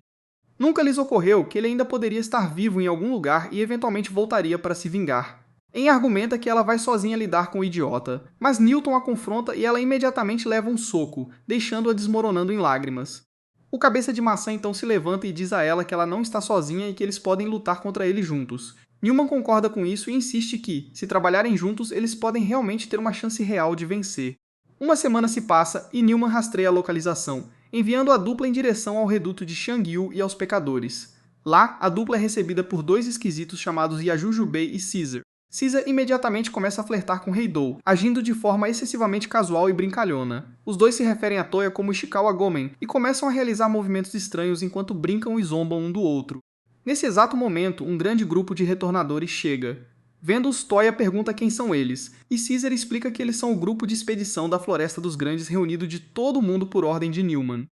Nunca lhes ocorreu que ele ainda poderia estar vivo em algum lugar e eventualmente voltaria para se vingar. Ayn argumenta que ela vai sozinha lidar com o idiota, mas Newton a confronta e ela imediatamente leva um soco, deixando-a desmoronando em lágrimas. O Cabeça de Maçã então se levanta e diz a ela que ela não está sozinha e que eles podem lutar contra ele juntos. Newman concorda com isso e insiste que, se trabalharem juntos, eles podem realmente ter uma chance real de vencer. Uma semana se passa e Newman rastreia a localização, enviando a dupla em direção ao reduto de Xiangyu e aos pecadores. Lá, a dupla é recebida por 2 esquisitos chamados Yajujubei e Caesar. Caesar imediatamente começa a flertar com Heidou, agindo de forma excessivamente casual e brincalhona. Os 2 se referem a Toya como Ishikawa Gomen e começam a realizar movimentos estranhos enquanto brincam e zombam um do outro. Nesse exato momento, um grande grupo de retornadores chega. Vendo-os, Toya pergunta quem são eles, e Caesar explica que eles são o grupo de expedição da Floresta dos Grandes reunido de todo mundo por ordem de Newman.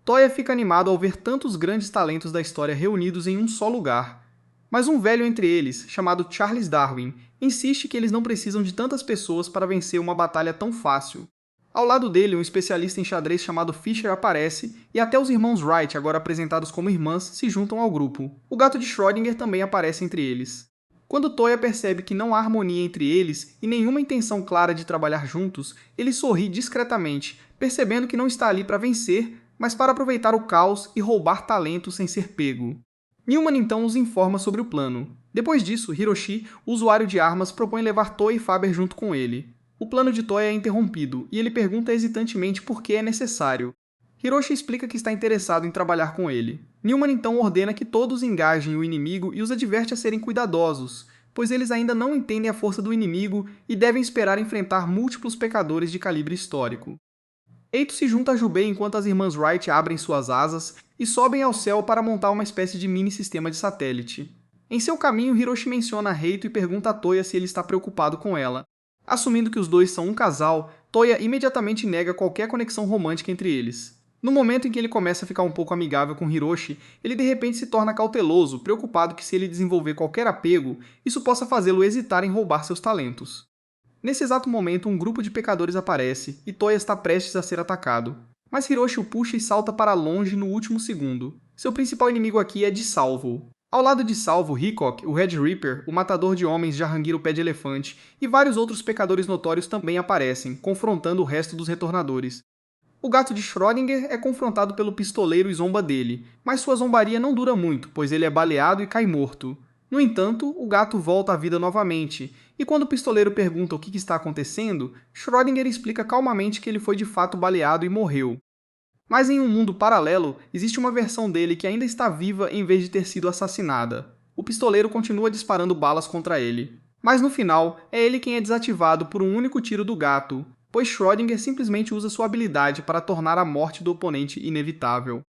Toya fica animado ao ver tantos grandes talentos da história reunidos em um só lugar. Mas um velho entre eles, chamado Charles Darwin, insiste que eles não precisam de tantas pessoas para vencer uma batalha tão fácil. Ao lado dele, um especialista em xadrez chamado Fischer aparece, e até os irmãos Wright, agora apresentados como irmãs, se juntam ao grupo. O gato de Schrödinger também aparece entre eles. Quando Toya percebe que não há harmonia entre eles e nenhuma intenção clara de trabalhar juntos, ele sorri discretamente, percebendo que não está ali para vencer, mas para aproveitar o caos e roubar talento sem ser pego. Newman então os informa sobre o plano. Depois disso, Hiroshi, o usuário de armas, propõe levar Toya e Faber junto com ele. O plano de Toya é interrompido, e ele pergunta hesitantemente por que é necessário. Hiroshi explica que está interessado em trabalhar com ele. Newman então ordena que todos engajem o inimigo e os adverte a serem cuidadosos, pois eles ainda não entendem a força do inimigo e devem esperar enfrentar múltiplos pecadores de calibre histórico. Eito se junta a Jubei enquanto as irmãs Wright abrem suas asas e sobem ao céu para montar uma espécie de mini-sistema de satélite. Em seu caminho, Hiroshi menciona a Eito e pergunta a Toya se ele está preocupado com ela. Assumindo que os dois são um casal, Toya imediatamente nega qualquer conexão romântica entre eles. No momento em que ele começa a ficar um pouco amigável com Hiroshi, ele de repente se torna cauteloso, preocupado que se ele desenvolver qualquer apego, isso possa fazê-lo hesitar em roubar seus talentos. Nesse exato momento, um grupo de pecadores aparece, e Toya está prestes a ser atacado. Mas Hiroshi o puxa e salta para longe no último segundo. Seu principal inimigo aqui é Dissalvo. Ao lado de Salvo, Hickok, o Red Reaper, o matador de homens Jahangir o Pé de Elefante, e vários outros pecadores notórios também aparecem, confrontando o resto dos retornadores. O gato de Schrödinger é confrontado pelo pistoleiro e zomba dele, mas sua zombaria não dura muito, pois ele é baleado e cai morto. No entanto, o gato volta à vida novamente, e quando o pistoleiro pergunta o que está acontecendo, Schrödinger explica calmamente que ele foi de fato baleado e morreu. Mas em um mundo paralelo, existe uma versão dele que ainda está viva em vez de ter sido assassinada. O pistoleiro continua disparando balas contra ele. Mas no final, é ele quem é desativado por um único tiro do gato, pois Schrödinger simplesmente usa sua habilidade para tornar a morte do oponente inevitável.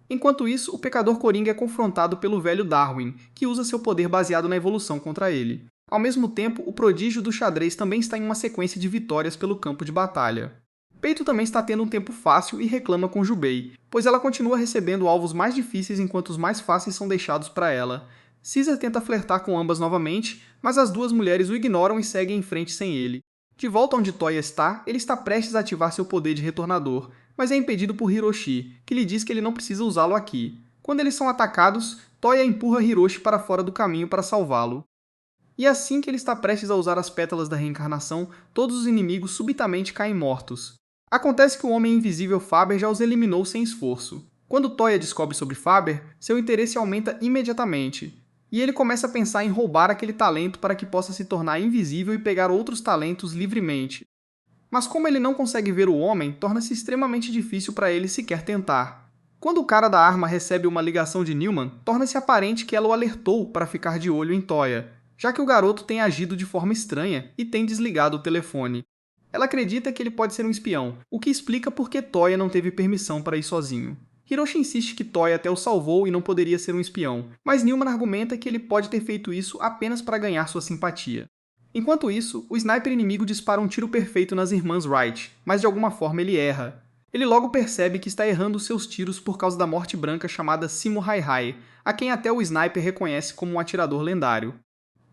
Enquanto isso, o pecador Coringa é confrontado pelo velho Darwin, que usa seu poder baseado na evolução contra ele. Ao mesmo tempo, o prodígio do xadrez também está em uma sequência de vitórias pelo campo de batalha. Peito também está tendo um tempo fácil e reclama com Jubei, pois ela continua recebendo alvos mais difíceis enquanto os mais fáceis são deixados para ela. Caesar tenta flertar com ambas novamente, mas as duas mulheres o ignoram e seguem em frente sem ele. De volta onde Toya está, ele está prestes a ativar seu poder de retornador, mas é impedido por Hiroshi, que lhe diz que ele não precisa usá-lo aqui. Quando eles são atacados, Toya empurra Hiroshi para fora do caminho para salvá-lo. E assim que ele está prestes a usar as pétalas da reencarnação, todos os inimigos subitamente caem mortos. Acontece que o Homem Invisível Faber já os eliminou sem esforço. Quando Toya descobre sobre Faber, seu interesse aumenta imediatamente, e ele começa a pensar em roubar aquele talento para que possa se tornar invisível e pegar outros talentos livremente. Mas como ele não consegue ver o homem, torna-se extremamente difícil para ele sequer tentar. Quando o cara da arma recebe uma ligação de Newman, torna-se aparente que ela o alertou para ficar de olho em Toya, já que o garoto tem agido de forma estranha e tem desligado o telefone. Ela acredita que ele pode ser um espião, o que explica por que Toya não teve permissão para ir sozinho. Hiroshi insiste que Toya até o salvou e não poderia ser um espião, mas Newman argumenta que ele pode ter feito isso apenas para ganhar sua simpatia. Enquanto isso, o sniper inimigo dispara um tiro perfeito nas irmãs Wright, mas de alguma forma ele erra. Ele logo percebe que está errando seus tiros por causa da morte branca chamada Simo Hai, a quem até o sniper reconhece como um atirador lendário.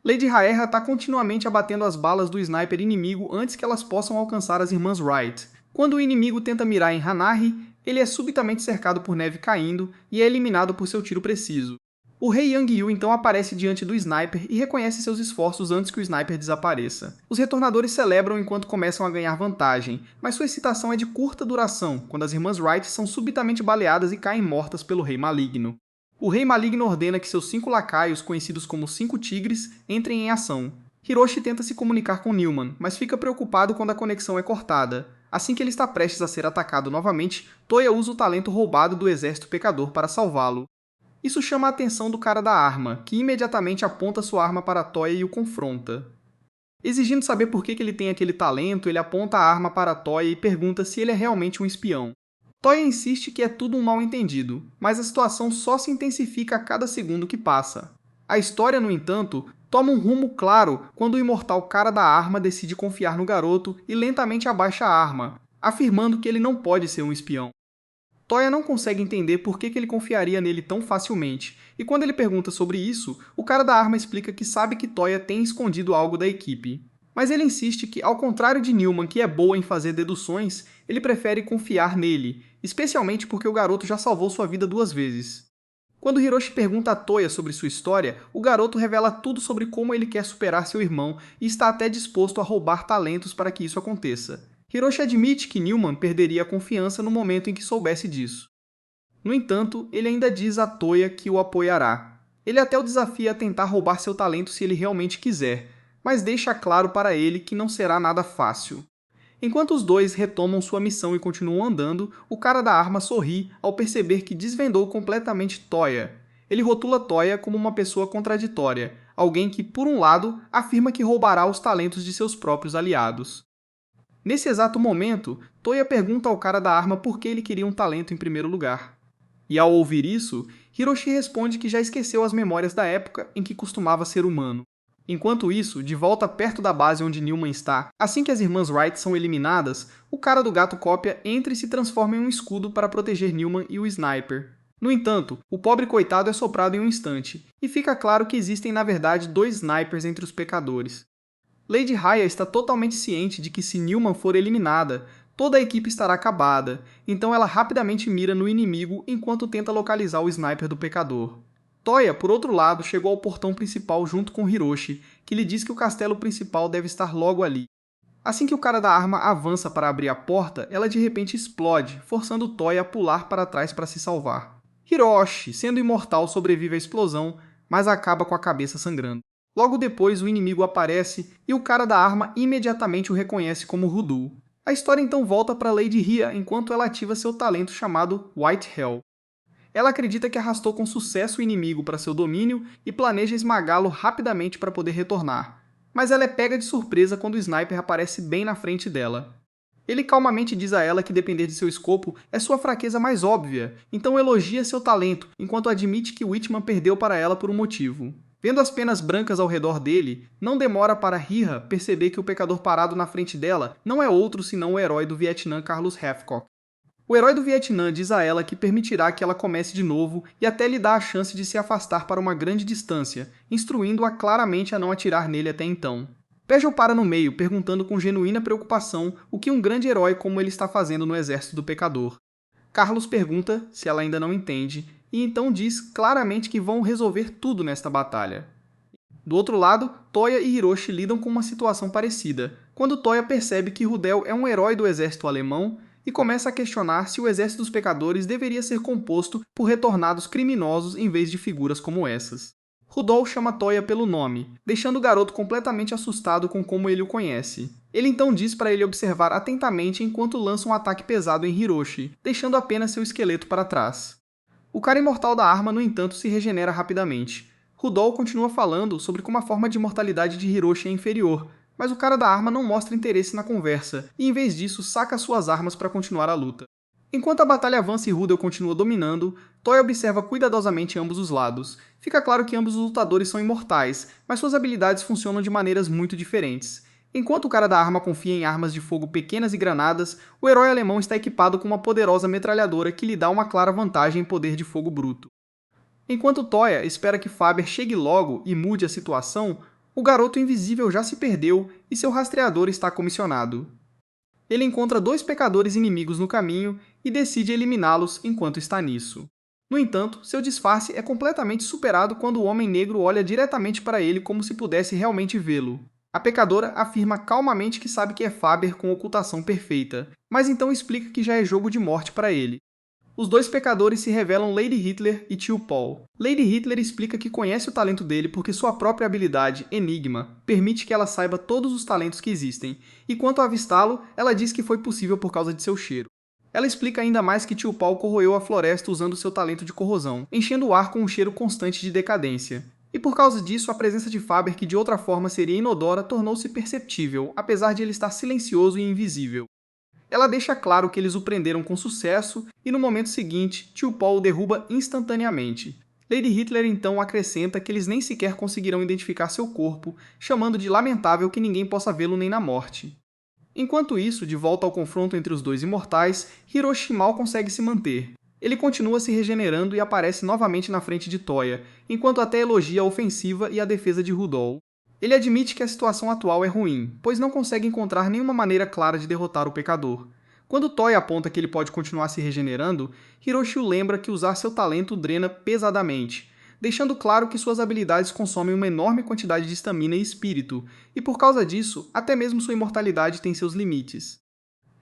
Lady Haerra está continuamente abatendo as balas do sniper inimigo antes que elas possam alcançar as irmãs Wright. Quando o inimigo tenta mirar em Hanahi, ele é subitamente cercado por neve caindo e é eliminado por seu tiro preciso. O rei Yang Yu então aparece diante do sniper e reconhece seus esforços antes que o sniper desapareça. Os retornadores celebram enquanto começam a ganhar vantagem, mas sua excitação é de curta duração, quando as irmãs Wright são subitamente baleadas e caem mortas pelo rei maligno. O rei maligno ordena que seus 5 lacaios, conhecidos como 5 tigres, entrem em ação. Hiroshi tenta se comunicar com Newman, mas fica preocupado quando a conexão é cortada. Assim que ele está prestes a ser atacado novamente, Toya usa o talento roubado do exército pecador para salvá-lo. Isso chama a atenção do cara da arma, que imediatamente aponta sua arma para Toya e o confronta. Exigindo saber por que ele tem aquele talento, ele aponta a arma para Toya e pergunta se ele é realmente um espião. Toya insiste que é tudo um mal-entendido, mas a situação só se intensifica a cada segundo que passa. A história, no entanto, toma um rumo claro quando o imortal cara da arma decide confiar no garoto e lentamente abaixa a arma, afirmando que ele não pode ser um espião. Toya não consegue entender por que ele confiaria nele tão facilmente, e quando ele pergunta sobre isso, o cara da arma explica que sabe que Toya tem escondido algo da equipe. Mas ele insiste que, ao contrário de Newman, que é boa em fazer deduções, ele prefere confiar nele, especialmente porque o garoto já salvou sua vida 2 vezes. Quando Hiroshi pergunta a Toya sobre sua história, o garoto revela tudo sobre como ele quer superar seu irmão e está até disposto a roubar talentos para que isso aconteça. Hiroshi admite que Newman perderia a confiança no momento em que soubesse disso. No entanto, ele ainda diz a Toya que o apoiará. Ele até o desafia a tentar roubar seu talento se ele realmente quiser, mas deixa claro para ele que não será nada fácil. Enquanto os dois retomam sua missão e continuam andando, o cara da arma sorri ao perceber que desvendou completamente Toya. Ele rotula Toya como uma pessoa contraditória, alguém que, por um lado, afirma que roubará os talentos de seus próprios aliados. Nesse exato momento, Toya pergunta ao cara da arma por que ele queria um talento em primeiro lugar. E ao ouvir isso, Hiroshi responde que já esqueceu as memórias da época em que costumava ser humano. Enquanto isso, de volta perto da base onde Newman está, assim que as irmãs Wright são eliminadas, o cara do gato cópia entra e se transforma em um escudo para proteger Newman e o Sniper. No entanto, o pobre coitado é soprado em um instante, e fica claro que existem na verdade 2 snipers entre os pecadores. Lady Raya está totalmente ciente de que se Newman for eliminada, toda a equipe estará acabada, então ela rapidamente mira no inimigo enquanto tenta localizar o sniper do pecador. Toya, por outro lado, chegou ao portão principal junto com Hiroshi, que lhe diz que o castelo principal deve estar logo ali. Assim que o cara da arma avança para abrir a porta, ela de repente explode, forçando Toya a pular para trás para se salvar. Hiroshi, sendo imortal, sobrevive à explosão, mas acaba com a cabeça sangrando. Logo depois, o inimigo aparece e o cara da arma imediatamente o reconhece como Rudu. A história então volta para Lady Rhea enquanto ela ativa seu talento chamado White Hell. Ela acredita que arrastou com sucesso o inimigo para seu domínio e planeja esmagá-lo rapidamente para poder retornar. Mas ela é pega de surpresa quando o sniper aparece bem na frente dela. Ele calmamente diz a ela que depender de seu escopo é sua fraqueza mais óbvia, então elogia seu talento, enquanto admite que Whitman perdeu para ela por um motivo. Vendo as penas brancas ao redor dele, não demora para Rhea perceber que o pecador parado na frente dela não é outro senão o herói do Vietnã Carlos Hathcock. O herói do Vietnã diz a ela que permitirá que ela comece de novo e até lhe dá a chance de se afastar para uma grande distância, instruindo-a claramente a não atirar nele até então. Pejel para no meio, perguntando com genuína preocupação o que um grande herói como ele está fazendo no exército do pecador. Carlos pergunta se ela ainda não entende, e então diz claramente que vão resolver tudo nesta batalha. Do outro lado, Toya e Hiroshi lidam com uma situação parecida, quando Toya percebe que Rudel é um herói do exército alemão e começa a questionar se o exército dos pecadores deveria ser composto por retornados criminosos em vez de figuras como essas. Rudol chama Toya pelo nome, deixando o garoto completamente assustado com como ele o conhece. Ele então diz para ele observar atentamente enquanto lança um ataque pesado em Hiroshi, deixando apenas seu esqueleto para trás. O cara imortal da arma, no entanto, se regenera rapidamente. Rudol continua falando sobre como a forma de imortalidade de Hiroshi é inferior, mas o cara da arma não mostra interesse na conversa, e em vez disso saca suas armas para continuar a luta. Enquanto a batalha avança e Rudel continua dominando, Toya observa cuidadosamente ambos os lados. Fica claro que ambos os lutadores são imortais, mas suas habilidades funcionam de maneiras muito diferentes. Enquanto o cara da arma confia em armas de fogo pequenas e granadas, o herói alemão está equipado com uma poderosa metralhadora que lhe dá uma clara vantagem em poder de fogo bruto. Enquanto Toya espera que Faber chegue logo e mude a situação, o garoto invisível já se perdeu e seu rastreador está comissionado. Ele encontra 2 pecadores inimigos no caminho e decide eliminá-los enquanto está nisso. No entanto, seu disfarce é completamente superado quando o Homem Negro olha diretamente para ele como se pudesse realmente vê-lo. A pecadora afirma calmamente que sabe que é Faber com ocultação perfeita, mas então explica que já é jogo de morte para ele. Os 2 pecadores se revelam Lady Hitler e Tio Paul. Lady Hitler explica que conhece o talento dele porque sua própria habilidade, Enigma, permite que ela saiba todos os talentos que existem, e quanto a avistá-lo, ela diz que foi possível por causa de seu cheiro. Ela explica ainda mais que Tio Paul corroeu a floresta usando seu talento de corrosão, enchendo o ar com um cheiro constante de decadência. E por causa disso, a presença de Faber, que de outra forma seria inodora, tornou-se perceptível, apesar de ele estar silencioso e invisível. Ela deixa claro que eles o prenderam com sucesso e no momento seguinte, Tio Paul o derruba instantaneamente. Lady Hitler então acrescenta que eles nem sequer conseguirão identificar seu corpo, chamando de lamentável que ninguém possa vê-lo nem na morte. Enquanto isso, de volta ao confronto entre os dois imortais, Hiroshi mal consegue se manter. Ele continua se regenerando e aparece novamente na frente de Toya, enquanto até elogia a ofensiva e a defesa de Rudol. Ele admite que a situação atual é ruim, pois não consegue encontrar nenhuma maneira clara de derrotar o pecador. Quando Toya aponta que ele pode continuar se regenerando, Hiroshi o lembra que usar seu talento o drena pesadamente, deixando claro que suas habilidades consomem uma enorme quantidade de estamina e espírito, e por causa disso, até mesmo sua imortalidade tem seus limites.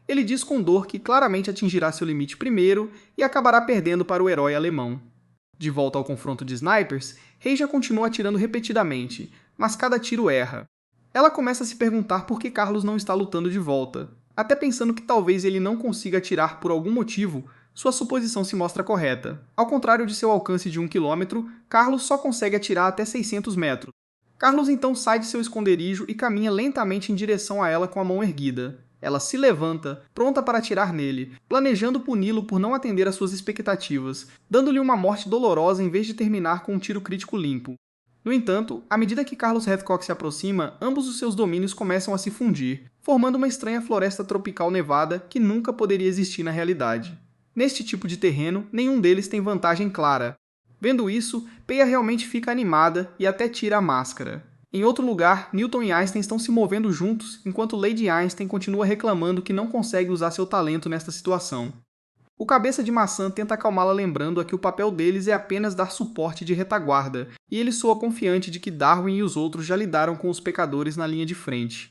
Ele diz com dor que claramente atingirá seu limite primeiro e acabará perdendo para o herói alemão. De volta ao confronto de snipers, Rei já continua atirando repetidamente, mas cada tiro erra. Ela começa a se perguntar por que Carlos não está lutando de volta, até pensando que talvez ele não consiga atirar por algum motivo. Sua suposição se mostra correta. Ao contrário de seu alcance de 1 km, Carlos só consegue atirar até 600 metros. Carlos então sai de seu esconderijo e caminha lentamente em direção a ela com a mão erguida. Ela se levanta, pronta para atirar nele, planejando puni-lo por não atender às suas expectativas, dando-lhe uma morte dolorosa em vez de terminar com um tiro crítico limpo. No entanto, à medida que Carlos Hathcock se aproxima, ambos os seus domínios começam a se fundir, formando uma estranha floresta tropical nevada que nunca poderia existir na realidade. Neste tipo de terreno, nenhum deles tem vantagem clara. Vendo isso, Peia realmente fica animada e até tira a máscara. Em outro lugar, Newton e Einstein estão se movendo juntos, enquanto Lady Einstein continua reclamando que não consegue usar seu talento nesta situação. O cabeça de maçã tenta acalmá-la lembrando que o papel deles é apenas dar suporte de retaguarda, e ele soa confiante de que Darwin e os outros já lidaram com os pecadores na linha de frente.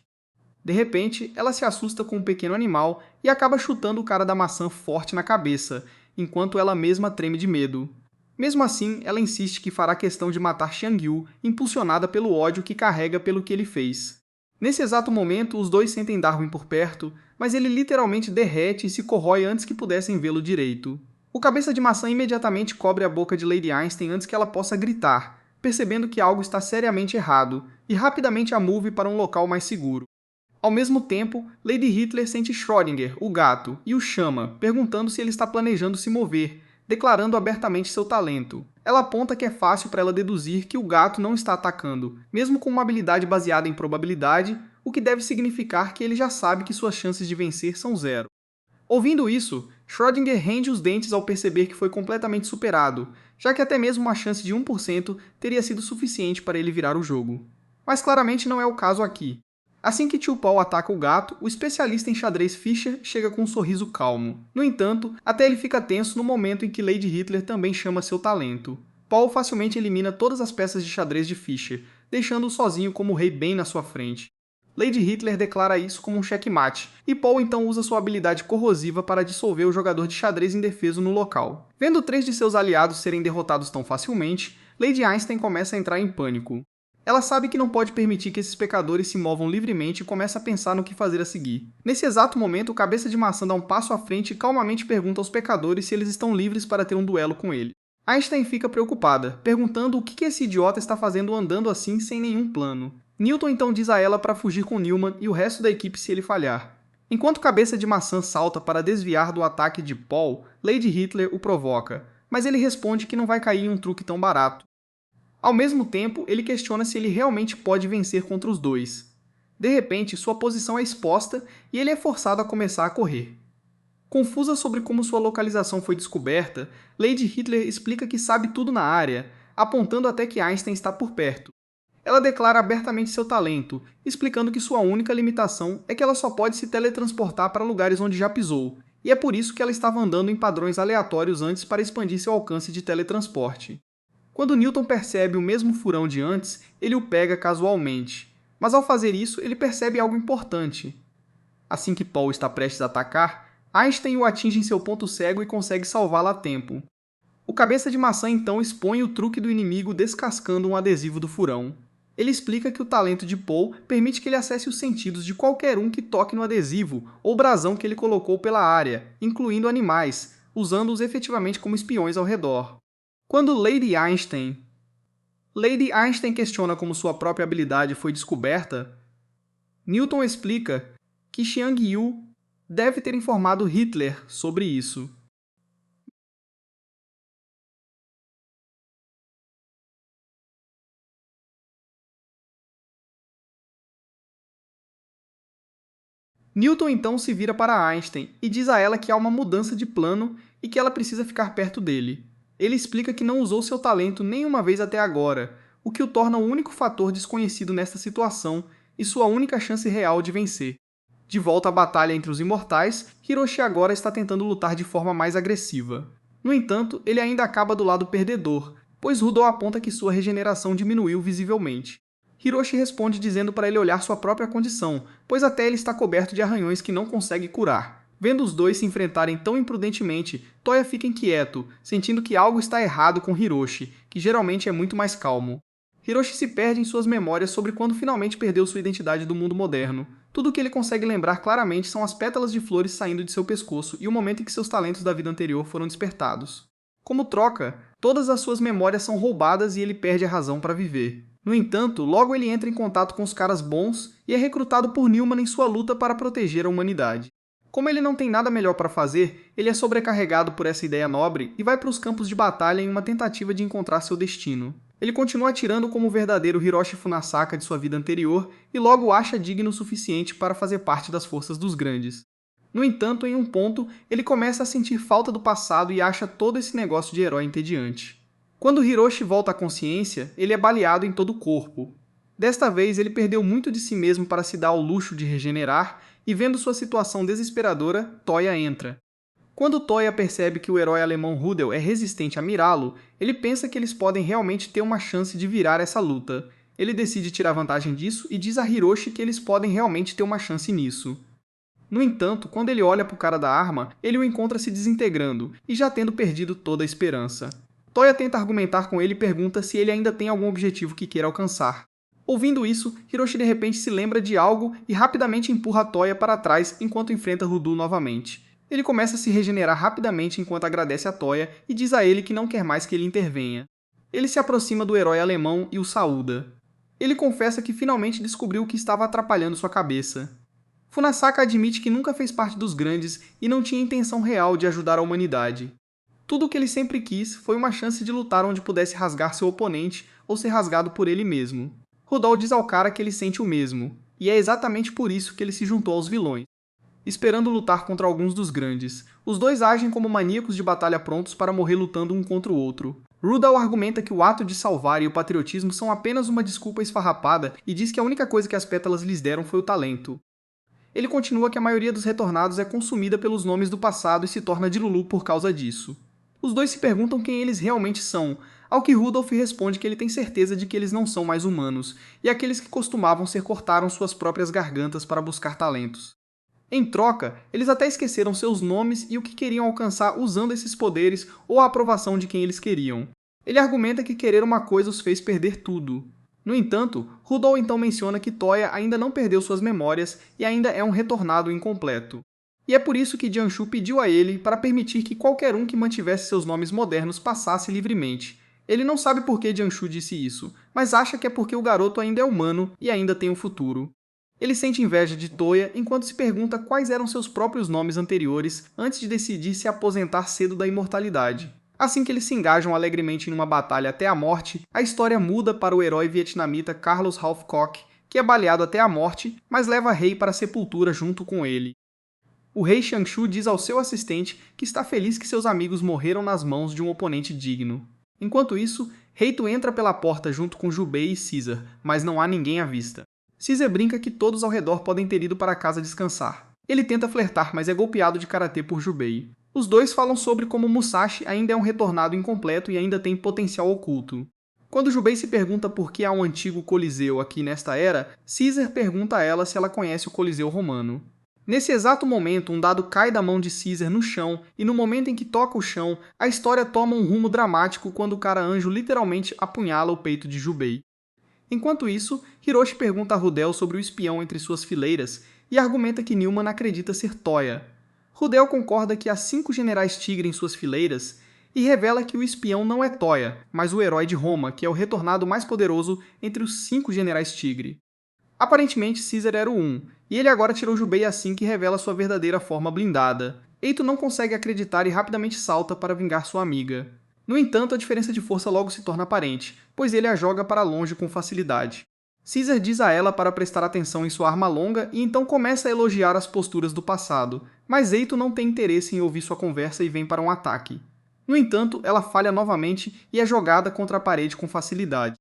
De repente, ela se assusta com um pequeno animal e acaba chutando o cara da maçã forte na cabeça, enquanto ela mesma treme de medo. Mesmo assim, ela insiste que fará questão de matar Xiang Yu, impulsionada pelo ódio que carrega pelo que ele fez. Nesse exato momento, os dois sentem Darwin por perto, mas ele literalmente derrete e se corrói antes que pudessem vê-lo direito. O cabeça de maçã imediatamente cobre a boca de Lady Einstein antes que ela possa gritar, percebendo que algo está seriamente errado, e rapidamente a move para um local mais seguro. Ao mesmo tempo, Lady Hitler sente Schrödinger, o gato, e o chama, perguntando se ele está planejando se mover, declarando abertamente seu talento. Ela aponta que é fácil para ela deduzir que o gato não está atacando, mesmo com uma habilidade baseada em probabilidade, o que deve significar que ele já sabe que suas chances de vencer são zero. Ouvindo isso, Schrödinger rende os dentes ao perceber que foi completamente superado, já que até mesmo uma chance de 1% teria sido suficiente para ele virar o jogo. Mas claramente não é o caso aqui. Assim que Tio Paul ataca o gato, o especialista em xadrez Fischer chega com um sorriso calmo. No entanto, até ele fica tenso no momento em que Lady Hitler também chama seu talento. Paul facilmente elimina todas as peças de xadrez de Fischer, deixando-o sozinho como o rei bem na sua frente. Lady Hitler declara isso como um checkmate, e Paul então usa sua habilidade corrosiva para dissolver o jogador de xadrez indefeso no local. Vendo 3 de seus aliados serem derrotados tão facilmente, Lady Einstein começa a entrar em pânico. Ela sabe que não pode permitir que esses pecadores se movam livremente e começa a pensar no que fazer a seguir. Nesse exato momento, o cabeça de maçã dá um passo à frente e calmamente pergunta aos pecadores se eles estão livres para ter um duelo com ele. Einstein fica preocupada, perguntando o que esse idiota está fazendo andando assim sem nenhum plano. Newton então diz a ela para fugir com Newman e o resto da equipe se ele falhar. Enquanto o cabeça de maçã salta para desviar do ataque de Paul, Lady Hitler o provoca, mas ele responde que não vai cair em um truque tão barato. Ao mesmo tempo, ele questiona se ele realmente pode vencer contra os dois. De repente, sua posição é exposta e ele é forçado a começar a correr. Confusa sobre como sua localização foi descoberta, Lady Hitler explica que sabe tudo na área, apontando até que Einstein está por perto. Ela declara abertamente seu talento, explicando que sua única limitação é que ela só pode se teletransportar para lugares onde já pisou, e é por isso que ela estava andando em padrões aleatórios antes para expandir seu alcance de teletransporte. Quando Newton percebe o mesmo furão de antes, ele o pega casualmente. Mas ao fazer isso, ele percebe algo importante. Assim que Paul está prestes a atacar, Einstein o atinge em seu ponto cego e consegue salvá-lo a tempo. O cabeça de maçã então expõe o truque do inimigo descascando um adesivo do furão. Ele explica que o talento de Paul permite que ele acesse os sentidos de qualquer um que toque no adesivo ou brasão que ele colocou pela área, incluindo animais, usando-os efetivamente como espiões ao redor. Quando Lady Einstein questiona como sua própria habilidade foi descoberta, Newton explica que Xiang Yu deve ter informado Hitler sobre isso. Newton então se vira para Einstein e diz a ela que há uma mudança de plano e que ela precisa ficar perto dele. Ele explica que não usou seu talento nenhuma vez até agora, o que o torna o único fator desconhecido nesta situação e sua única chance real de vencer. De volta à batalha entre os imortais, Hiroshi agora está tentando lutar de forma mais agressiva. No entanto, ele ainda acaba do lado perdedor, pois Rudol aponta que sua regeneração diminuiu visivelmente. Hiroshi responde dizendo para ele olhar sua própria condição, pois até ele está coberto de arranhões que não consegue curar. Vendo os dois se enfrentarem tão imprudentemente, Toya fica inquieto, sentindo que algo está errado com Hiroshi, que geralmente é muito mais calmo. Hiroshi se perde em suas memórias sobre quando finalmente perdeu sua identidade do mundo moderno. Tudo o que ele consegue lembrar claramente são as pétalas de flores saindo de seu pescoço e o momento em que seus talentos da vida anterior foram despertados. Como troca, todas as suas memórias são roubadas e ele perde a razão para viver. No entanto, logo ele entra em contato com os caras bons e é recrutado por Newman em sua luta para proteger a humanidade. Como ele não tem nada melhor para fazer, ele é sobrecarregado por essa ideia nobre e vai para os campos de batalha em uma tentativa de encontrar seu destino. Ele continua atirando como o verdadeiro Hiroshi Funasaka de sua vida anterior e logo acha digno o suficiente para fazer parte das forças dos grandes. No entanto, em um ponto, ele começa a sentir falta do passado e acha todo esse negócio de herói entediante. Quando Hiroshi volta à consciência, ele é baleado em todo o corpo. Desta vez, ele perdeu muito de si mesmo para se dar ao luxo de regenerar e, vendo sua situação desesperadora, Toya entra. Quando Toya percebe que o herói alemão Rudel é resistente a mirá-lo, ele pensa que eles podem realmente ter uma chance de virar essa luta. Ele decide tirar vantagem disso e diz a Hiroshi que eles podem realmente ter uma chance nisso. No entanto, quando ele olha para o cara da arma, ele o encontra se desintegrando e já tendo perdido toda a esperança. Toya tenta argumentar com ele e pergunta se ele ainda tem algum objetivo que queira alcançar. Ouvindo isso, Hiroshi de repente se lembra de algo e rapidamente empurra Toya para trás enquanto enfrenta Rudu novamente. Ele começa a se regenerar rapidamente enquanto agradece a Toya e diz a ele que não quer mais que ele intervenha. Ele se aproxima do herói alemão e o saúda. Ele confessa que finalmente descobriu o que estava atrapalhando sua cabeça. Funasaka admite que nunca fez parte dos grandes e não tinha intenção real de ajudar a humanidade. Tudo o que ele sempre quis foi uma chance de lutar onde pudesse rasgar seu oponente ou ser rasgado por ele mesmo. Rudol diz ao cara que ele sente o mesmo, e é exatamente por isso que ele se juntou aos vilões, esperando lutar contra alguns dos grandes. Os dois agem como maníacos de batalha prontos para morrer lutando um contra o outro. Rudol argumenta que o ato de salvar e o patriotismo são apenas uma desculpa esfarrapada e diz que a única coisa que as pétalas lhes deram foi o talento. Ele continua que a maioria dos retornados é consumida pelos nomes do passado e se torna de Lulu por causa disso. Os dois se perguntam quem eles realmente são, ao que Rudolph responde que ele tem certeza de que eles não são mais humanos, e aqueles que costumavam ser cortaram suas próprias gargantas para buscar talentos. Em troca, eles até esqueceram seus nomes e o que queriam alcançar usando esses poderes ou a aprovação de quem eles queriam. Ele argumenta que querer uma coisa os fez perder tudo. No entanto, Rudolph então menciona que Toya ainda não perdeu suas memórias e ainda é um retornado incompleto. E é por isso que Jianshu pediu a ele para permitir que qualquer um que mantivesse seus nomes modernos passasse livremente. Ele não sabe por que Jianshu disse isso, mas acha que é porque o garoto ainda é humano e ainda tem um futuro. Ele sente inveja de Toya enquanto se pergunta quais eram seus próprios nomes anteriores antes de decidir se aposentar cedo da imortalidade. Assim que eles se engajam alegremente em uma batalha até a morte, a história muda para o herói vietnamita Carlos Halfcock, que é baleado até a morte, mas leva Rei para a sepultura junto com ele. O rei Xiangshu diz ao seu assistente que está feliz que seus amigos morreram nas mãos de um oponente digno. Enquanto isso, Reito entra pela porta junto com Jubei e Caesar, mas não há ninguém à vista. Caesar brinca que todos ao redor podem ter ido para casa descansar. Ele tenta flertar, mas é golpeado de karatê por Jubei. Os dois falam sobre como Musashi ainda é um retornado incompleto e ainda tem potencial oculto. Quando Jubei se pergunta por que há um antigo coliseu aqui nesta era, Caesar pergunta a ela se ela conhece o coliseu romano. Nesse exato momento, um dado cai da mão de Caesar no chão, e no momento em que toca o chão, a história toma um rumo dramático quando o cara-anjo literalmente apunhala o peito de Jubei. Enquanto isso, Hiroshi pergunta a Rudel sobre o espião entre suas fileiras e argumenta que Newman acredita ser Toya. Rudel concorda que há 5 generais tigre em suas fileiras e revela que o espião não é Toya, mas o herói de Roma, que é o retornado mais poderoso entre os 5 generais tigre. Aparentemente, Caesar era o 1, e ele agora tirou Jubei assim que revela sua verdadeira forma blindada. Eito não consegue acreditar e rapidamente salta para vingar sua amiga. No entanto, a diferença de força logo se torna aparente, pois ele a joga para longe com facilidade. Caesar diz a ela para prestar atenção em sua arma longa e então começa a elogiar as posturas do passado, mas Eito não tem interesse em ouvir sua conversa e vem para um ataque. No entanto, ela falha novamente e é jogada contra a parede com facilidade.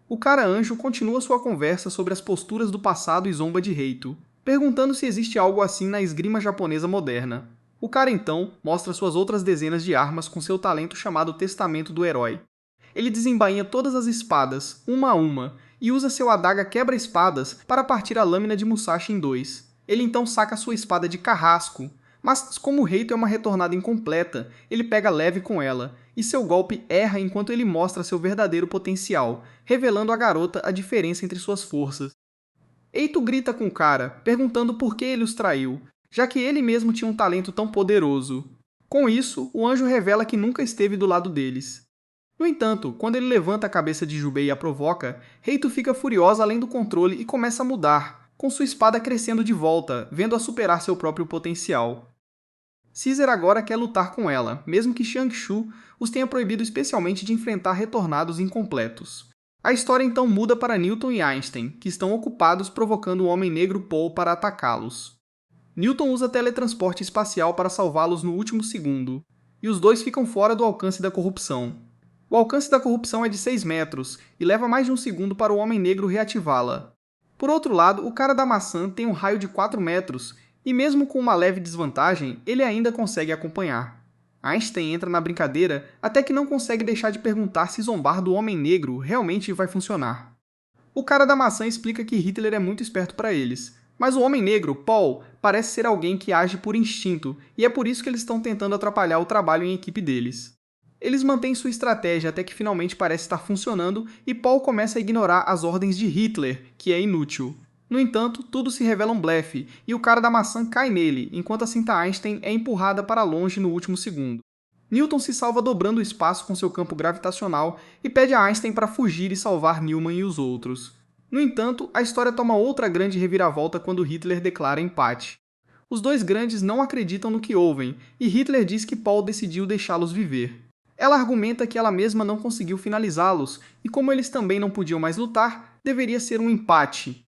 O cara-anjo continua sua conversa sobre as posturas do passado e zomba de Reito, perguntando se existe algo assim na esgrima japonesa moderna. O cara então mostra suas outras dezenas de armas com seu talento chamado Testamento do Herói. Ele desembainha todas as espadas, uma a uma, e usa seu adaga quebra-espadas para partir a lâmina de Musashi em dois. Ele então saca sua espada de carrasco, mas como Reito é uma retornada incompleta, ele pega leve com ela, e seu golpe erra enquanto ele mostra seu verdadeiro potencial, revelando à garota a diferença entre suas forças. Eito grita com o cara, perguntando por que ele os traiu, já que ele mesmo tinha um talento tão poderoso. Com isso, o anjo revela que nunca esteve do lado deles. No entanto, quando ele levanta a cabeça de Jubei e a provoca, Reito fica furiosa além do controle e começa a mudar, com sua espada crescendo de volta, vendo-a superar seu próprio potencial. Caesar agora quer lutar com ela, mesmo que Xiangshu os tenha proibido especialmente de enfrentar retornados incompletos. A história então muda para Newton e Einstein, que estão ocupados provocando o Homem Negro Paul para atacá-los. Newton usa teletransporte espacial para salvá-los no último segundo, e os dois ficam fora do alcance da corrupção. O alcance da corrupção é de 6 metros, e leva mais de um segundo para o Homem Negro reativá-la. Por outro lado, o cara da maçã tem um raio de 4 metros, e mesmo com uma leve desvantagem, ele ainda consegue acompanhar. Einstein entra na brincadeira até que não consegue deixar de perguntar se zombar do Homem Negro realmente vai funcionar. O cara da maçã explica que Hitler é muito esperto para eles, mas o Homem Negro, Paul, parece ser alguém que age por instinto, e é por isso que eles estão tentando atrapalhar o trabalho em equipe deles. Eles mantêm sua estratégia até que finalmente parece estar funcionando e Paul começa a ignorar as ordens de Hitler, que é inútil. No entanto, tudo se revela um blefe, e o cara da maçã cai nele, enquanto a cinta Einstein é empurrada para longe no último segundo. Newton se salva dobrando o espaço com seu campo gravitacional e pede a Einstein para fugir e salvar Newman e os outros. No entanto, a história toma outra grande reviravolta quando Hitler declara empate. Os dois grandes não acreditam no que ouvem, e Hitler diz que Paul decidiu deixá-los viver. Ela argumenta que ela mesma não conseguiu finalizá-los, e como eles também não podiam mais lutar, deveria ser um empate.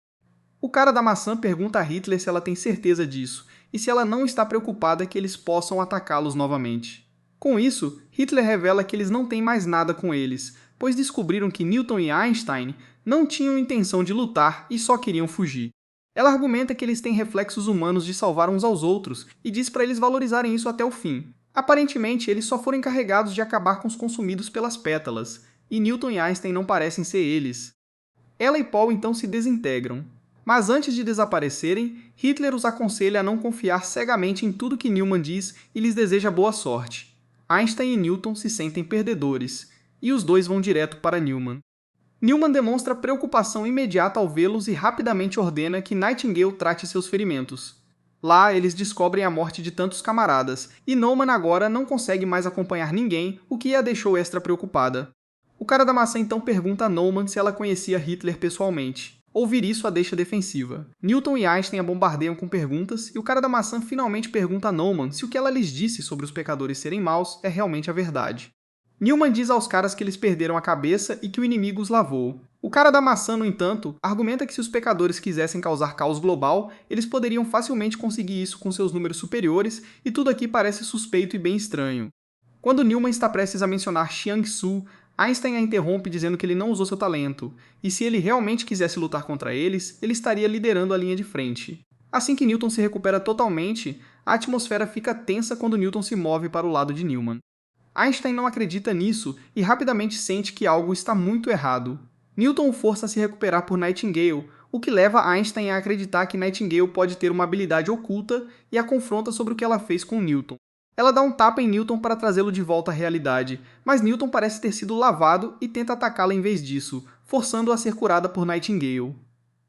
O cara da maçã pergunta a Hitler se ela tem certeza disso, e se ela não está preocupada que eles possam atacá-los novamente. Com isso, Hitler revela que eles não têm mais nada com eles, pois descobriram que Newton e Einstein não tinham intenção de lutar e só queriam fugir. Ela argumenta que eles têm reflexos humanos de salvar uns aos outros, e diz para eles valorizarem isso até o fim. Aparentemente, eles só foram encarregados de acabar com os consumidos pelas pétalas, e Newton e Einstein não parecem ser eles. Ela e Paul então se desintegram. Mas antes de desaparecerem, Hitler os aconselha a não confiar cegamente em tudo que Newman diz e lhes deseja boa sorte. Einstein e Newton se sentem perdedores, e os dois vão direto para Newman. Newman demonstra preocupação imediata ao vê-los e rapidamente ordena que Nightingale trate seus ferimentos. Lá, eles descobrem a morte de tantos camaradas, e Neumann agora não consegue mais acompanhar ninguém, o que a deixou extra preocupada. O cara da maçã então pergunta a Neumann se ela conhecia Hitler pessoalmente. Ouvir isso a deixa defensiva. Newton e Einstein a bombardeiam com perguntas, e o cara da maçã finalmente pergunta a Neumann se o que ela lhes disse sobre os pecadores serem maus é realmente a verdade. Newman diz aos caras que eles perderam a cabeça e que o inimigo os lavou. O cara da maçã, no entanto, argumenta que se os pecadores quisessem causar caos global, eles poderiam facilmente conseguir isso com seus números superiores, e tudo aqui parece suspeito e bem estranho. Quando Newman está prestes a mencionar Xiangsu, Einstein a interrompe dizendo que ele não usou seu talento, e se ele realmente quisesse lutar contra eles, ele estaria liderando a linha de frente. Assim que Newton se recupera totalmente, a atmosfera fica tensa quando Newton se move para o lado de Newman. Einstein não acredita nisso e rapidamente sente que algo está muito errado. Newton o força a se recuperar por Nightingale, o que leva Einstein a acreditar que Nightingale pode ter uma habilidade oculta e a confronta sobre o que ela fez com Newton. Ela dá um tapa em Newton para trazê-lo de volta à realidade, mas Newton parece ter sido lavado e tenta atacá-la em vez disso, forçando-a a ser curada por Nightingale.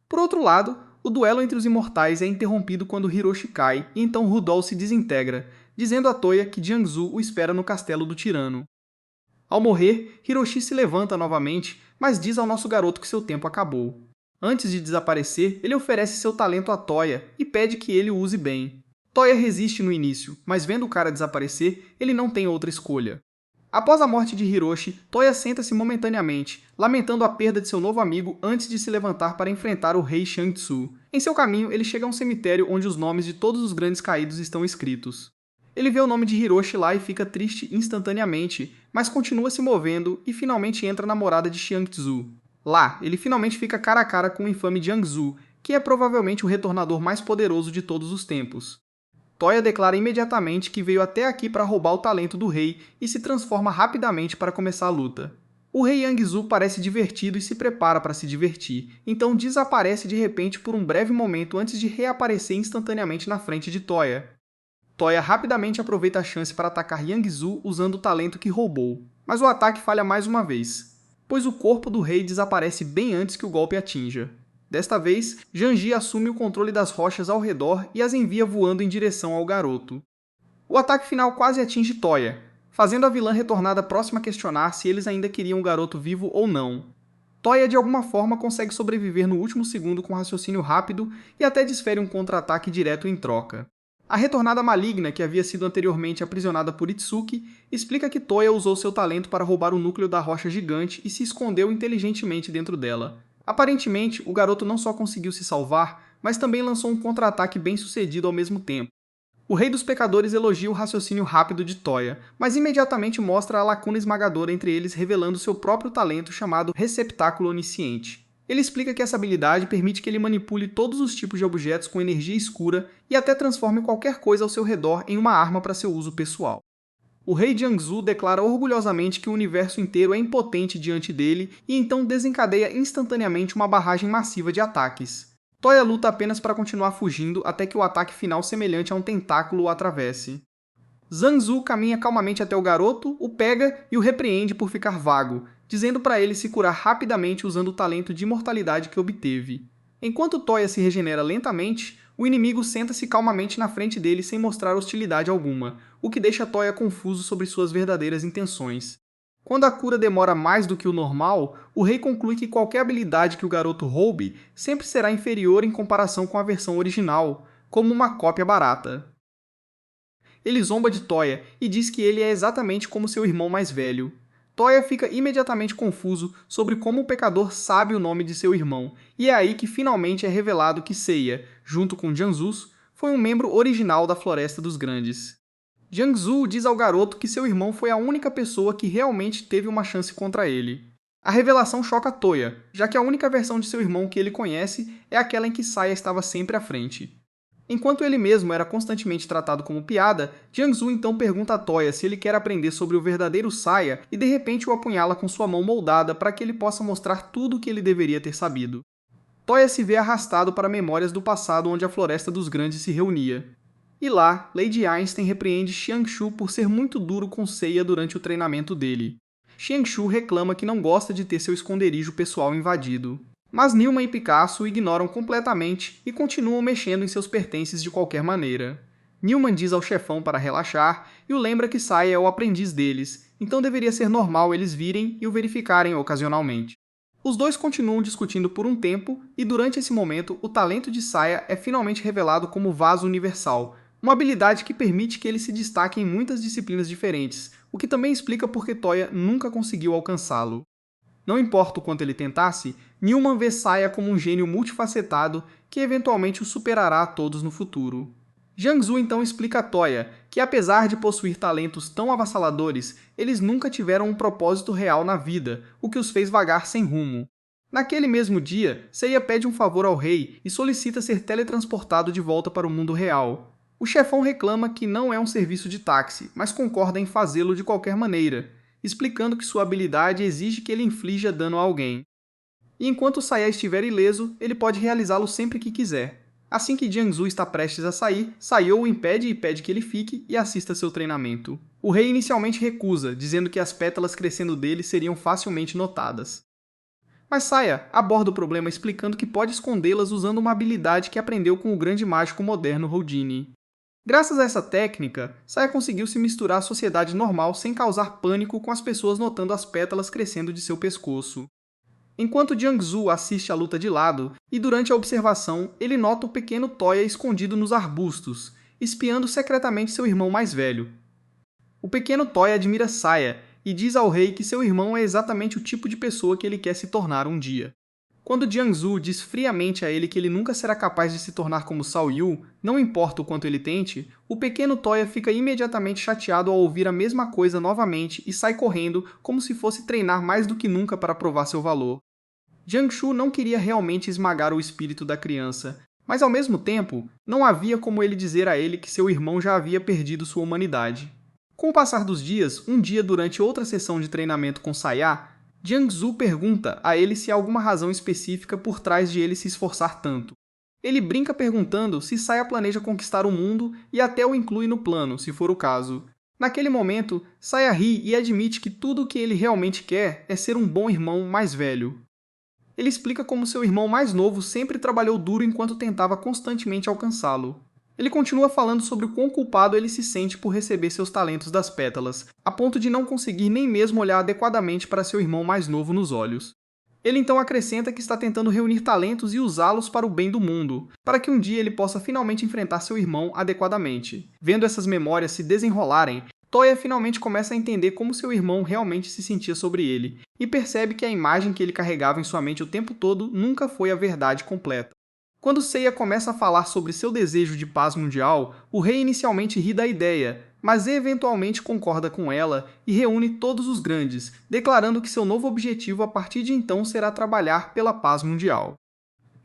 Por outro lado, o duelo entre os imortais é interrompido quando Hiroshi cai e então Rudol se desintegra, dizendo a Toya que Jiangsu o espera no castelo do tirano. Ao morrer, Hiroshi se levanta novamente, mas diz ao nosso garoto que seu tempo acabou. Antes de desaparecer, ele oferece seu talento a Toya e pede que ele o use bem. Toya resiste no início, mas vendo o cara desaparecer, ele não tem outra escolha. Após a morte de Hiroshi, Toya senta-se momentaneamente, lamentando a perda de seu novo amigo antes de se levantar para enfrentar o rei Shang-Tsu. Em seu caminho, ele chega a um cemitério onde os nomes de todos os grandes caídos estão escritos. Ele vê o nome de Hiroshi lá e fica triste instantaneamente, mas continua se movendo e finalmente entra na morada de Xiangzu. Lá, ele finalmente fica cara a cara com o infame Jiangsu, que é provavelmente o retornador mais poderoso de todos os tempos. Toya declara imediatamente que veio até aqui para roubar o talento do rei e se transforma rapidamente para começar a luta. O rei Yangzu parece divertido e se prepara para se divertir, então desaparece de repente por um breve momento antes de reaparecer instantaneamente na frente de Toya. Toya rapidamente aproveita a chance para atacar Yangzu usando o talento que roubou, mas o ataque falha mais uma vez, pois o corpo do rei desaparece bem antes que o golpe atinja. Desta vez, Janji assume o controle das rochas ao redor e as envia voando em direção ao garoto. O ataque final quase atinge Toya, fazendo a vilã retornada próxima a questionar se eles ainda queriam o garoto vivo ou não. Toya de alguma forma consegue sobreviver no último segundo com raciocínio rápido e até desfere um contra-ataque direto em troca. A retornada maligna, que havia sido anteriormente aprisionada por Itsuki, explica que Toya usou seu talento para roubar o núcleo da rocha gigante e se escondeu inteligentemente dentro dela. Aparentemente, o garoto não só conseguiu se salvar, mas também lançou um contra-ataque bem sucedido ao mesmo tempo. O Rei dos Pecadores elogia o raciocínio rápido de Toya, mas imediatamente mostra a lacuna esmagadora entre eles, revelando seu próprio talento chamado Receptáculo Onisciente. Ele explica que essa habilidade permite que ele manipule todos os tipos de objetos com energia escura e até transforme qualquer coisa ao seu redor em uma arma para seu uso pessoal. O rei Jiangsu declara orgulhosamente que o universo inteiro é impotente diante dele e então desencadeia instantaneamente uma barragem massiva de ataques. Toya luta apenas para continuar fugindo até que o ataque final semelhante a um tentáculo o atravesse. Zhang caminha calmamente até o garoto, o pega e o repreende por ficar vago, dizendo para ele se curar rapidamente usando o talento de imortalidade que obteve. Enquanto Toya se regenera lentamente, o inimigo senta-se calmamente na frente dele sem mostrar hostilidade alguma, o que deixa Toya confuso sobre suas verdadeiras intenções. Quando a cura demora mais do que o normal, o rei conclui que qualquer habilidade que o garoto roube sempre será inferior em comparação com a versão original, como uma cópia barata. Ele zomba de Toya e diz que ele é exatamente como seu irmão mais velho. Toya fica imediatamente confuso sobre como o pecador sabe o nome de seu irmão, e é aí que finalmente é revelado que Seiya, junto com Jiangsu, foi um membro original da Floresta dos Grandes. Jiangsu diz ao garoto que seu irmão foi a única pessoa que realmente teve uma chance contra ele. A revelação choca Toya, já que a única versão de seu irmão que ele conhece é aquela em que Seiya estava sempre à frente. Enquanto ele mesmo era constantemente tratado como piada, Jiangsu então pergunta a Toya se ele quer aprender sobre o verdadeiro Seiya e de repente o apunhala com sua mão moldada para que ele possa mostrar tudo o que ele deveria ter sabido. Toya se vê arrastado para memórias do passado onde a Floresta dos Grandes se reunia. E lá, Lady Einstein repreende Xiangshu por ser muito duro com Seiya durante o treinamento dele. Xiangshu reclama que não gosta de ter seu esconderijo pessoal invadido. Mas Newman e Picasso o ignoram completamente e continuam mexendo em seus pertences de qualquer maneira. Newman diz ao chefão para relaxar e o lembra que Seiya é o aprendiz deles, então deveria ser normal eles virem e o verificarem ocasionalmente. Os dois continuam discutindo por um tempo e durante esse momento o talento de Seiya é finalmente revelado como Vaso Universal, uma habilidade que permite que ele se destaque em muitas disciplinas diferentes, o que também explica por que Toya nunca conseguiu alcançá-lo. Não importa o quanto ele tentasse, Newman vê Seiya como um gênio multifacetado que eventualmente o superará a todos no futuro. Jiangsu então explica a Toya que, apesar de possuir talentos tão avassaladores, eles nunca tiveram um propósito real na vida, o que os fez vagar sem rumo. Naquele mesmo dia, Seiya pede um favor ao rei e solicita ser teletransportado de volta para o mundo real. O chefão reclama que não é um serviço de táxi, mas concorda em fazê-lo de qualquer maneira, explicando que sua habilidade exige que ele inflija dano a alguém. E enquanto Seiya estiver ileso, ele pode realizá-lo sempre que quiser. Assim que Jiangsu está prestes a sair, Saiyo o impede e pede que ele fique e assista seu treinamento. O rei inicialmente recusa, dizendo que as pétalas crescendo dele seriam facilmente notadas. Mas Seiya aborda o problema explicando que pode escondê-las usando uma habilidade que aprendeu com o grande mágico moderno Houdini. Graças a essa técnica, Seiya conseguiu se misturar à sociedade normal sem causar pânico com as pessoas notando as pétalas crescendo de seu pescoço. Enquanto Jiangsu assiste à luta de lado, e durante a observação, ele nota o pequeno Toya escondido nos arbustos, espiando secretamente seu irmão mais velho. O pequeno Toya admira Seiya, e diz ao rei que seu irmão é exatamente o tipo de pessoa que ele quer se tornar um dia. Quando Jiangsu diz friamente a ele que ele nunca será capaz de se tornar como Cao Yu, não importa o quanto ele tente, o pequeno Toya fica imediatamente chateado ao ouvir a mesma coisa novamente e sai correndo como se fosse treinar mais do que nunca para provar seu valor. Jiangsu não queria realmente esmagar o espírito da criança, mas ao mesmo tempo, não havia como ele dizer a ele que seu irmão já havia perdido sua humanidade. Com o passar dos dias, um dia durante outra sessão de treinamento com Saya, Jiangsu pergunta a ele se há alguma razão específica por trás de ele se esforçar tanto. Ele brinca perguntando se Saya planeja conquistar o mundo e até o inclui no plano, se for o caso. Naquele momento, Saya ri e admite que tudo o que ele realmente quer é ser um bom irmão mais velho. Ele explica como seu irmão mais novo sempre trabalhou duro enquanto tentava constantemente alcançá-lo. Ele continua falando sobre o quão culpado ele se sente por receber seus talentos das pétalas, a ponto de não conseguir nem mesmo olhar adequadamente para seu irmão mais novo nos olhos. Ele então acrescenta que está tentando reunir talentos e usá-los para o bem do mundo, para que um dia ele possa finalmente enfrentar seu irmão adequadamente. Vendo essas memórias se desenrolarem, Toya finalmente começa a entender como seu irmão realmente se sentia sobre ele, e percebe que a imagem que ele carregava em sua mente o tempo todo nunca foi a verdade completa. Quando Seiya começa a falar sobre seu desejo de paz mundial, o rei inicialmente ri da ideia, mas eventualmente concorda com ela e reúne todos os grandes, declarando que seu novo objetivo a partir de então será trabalhar pela paz mundial.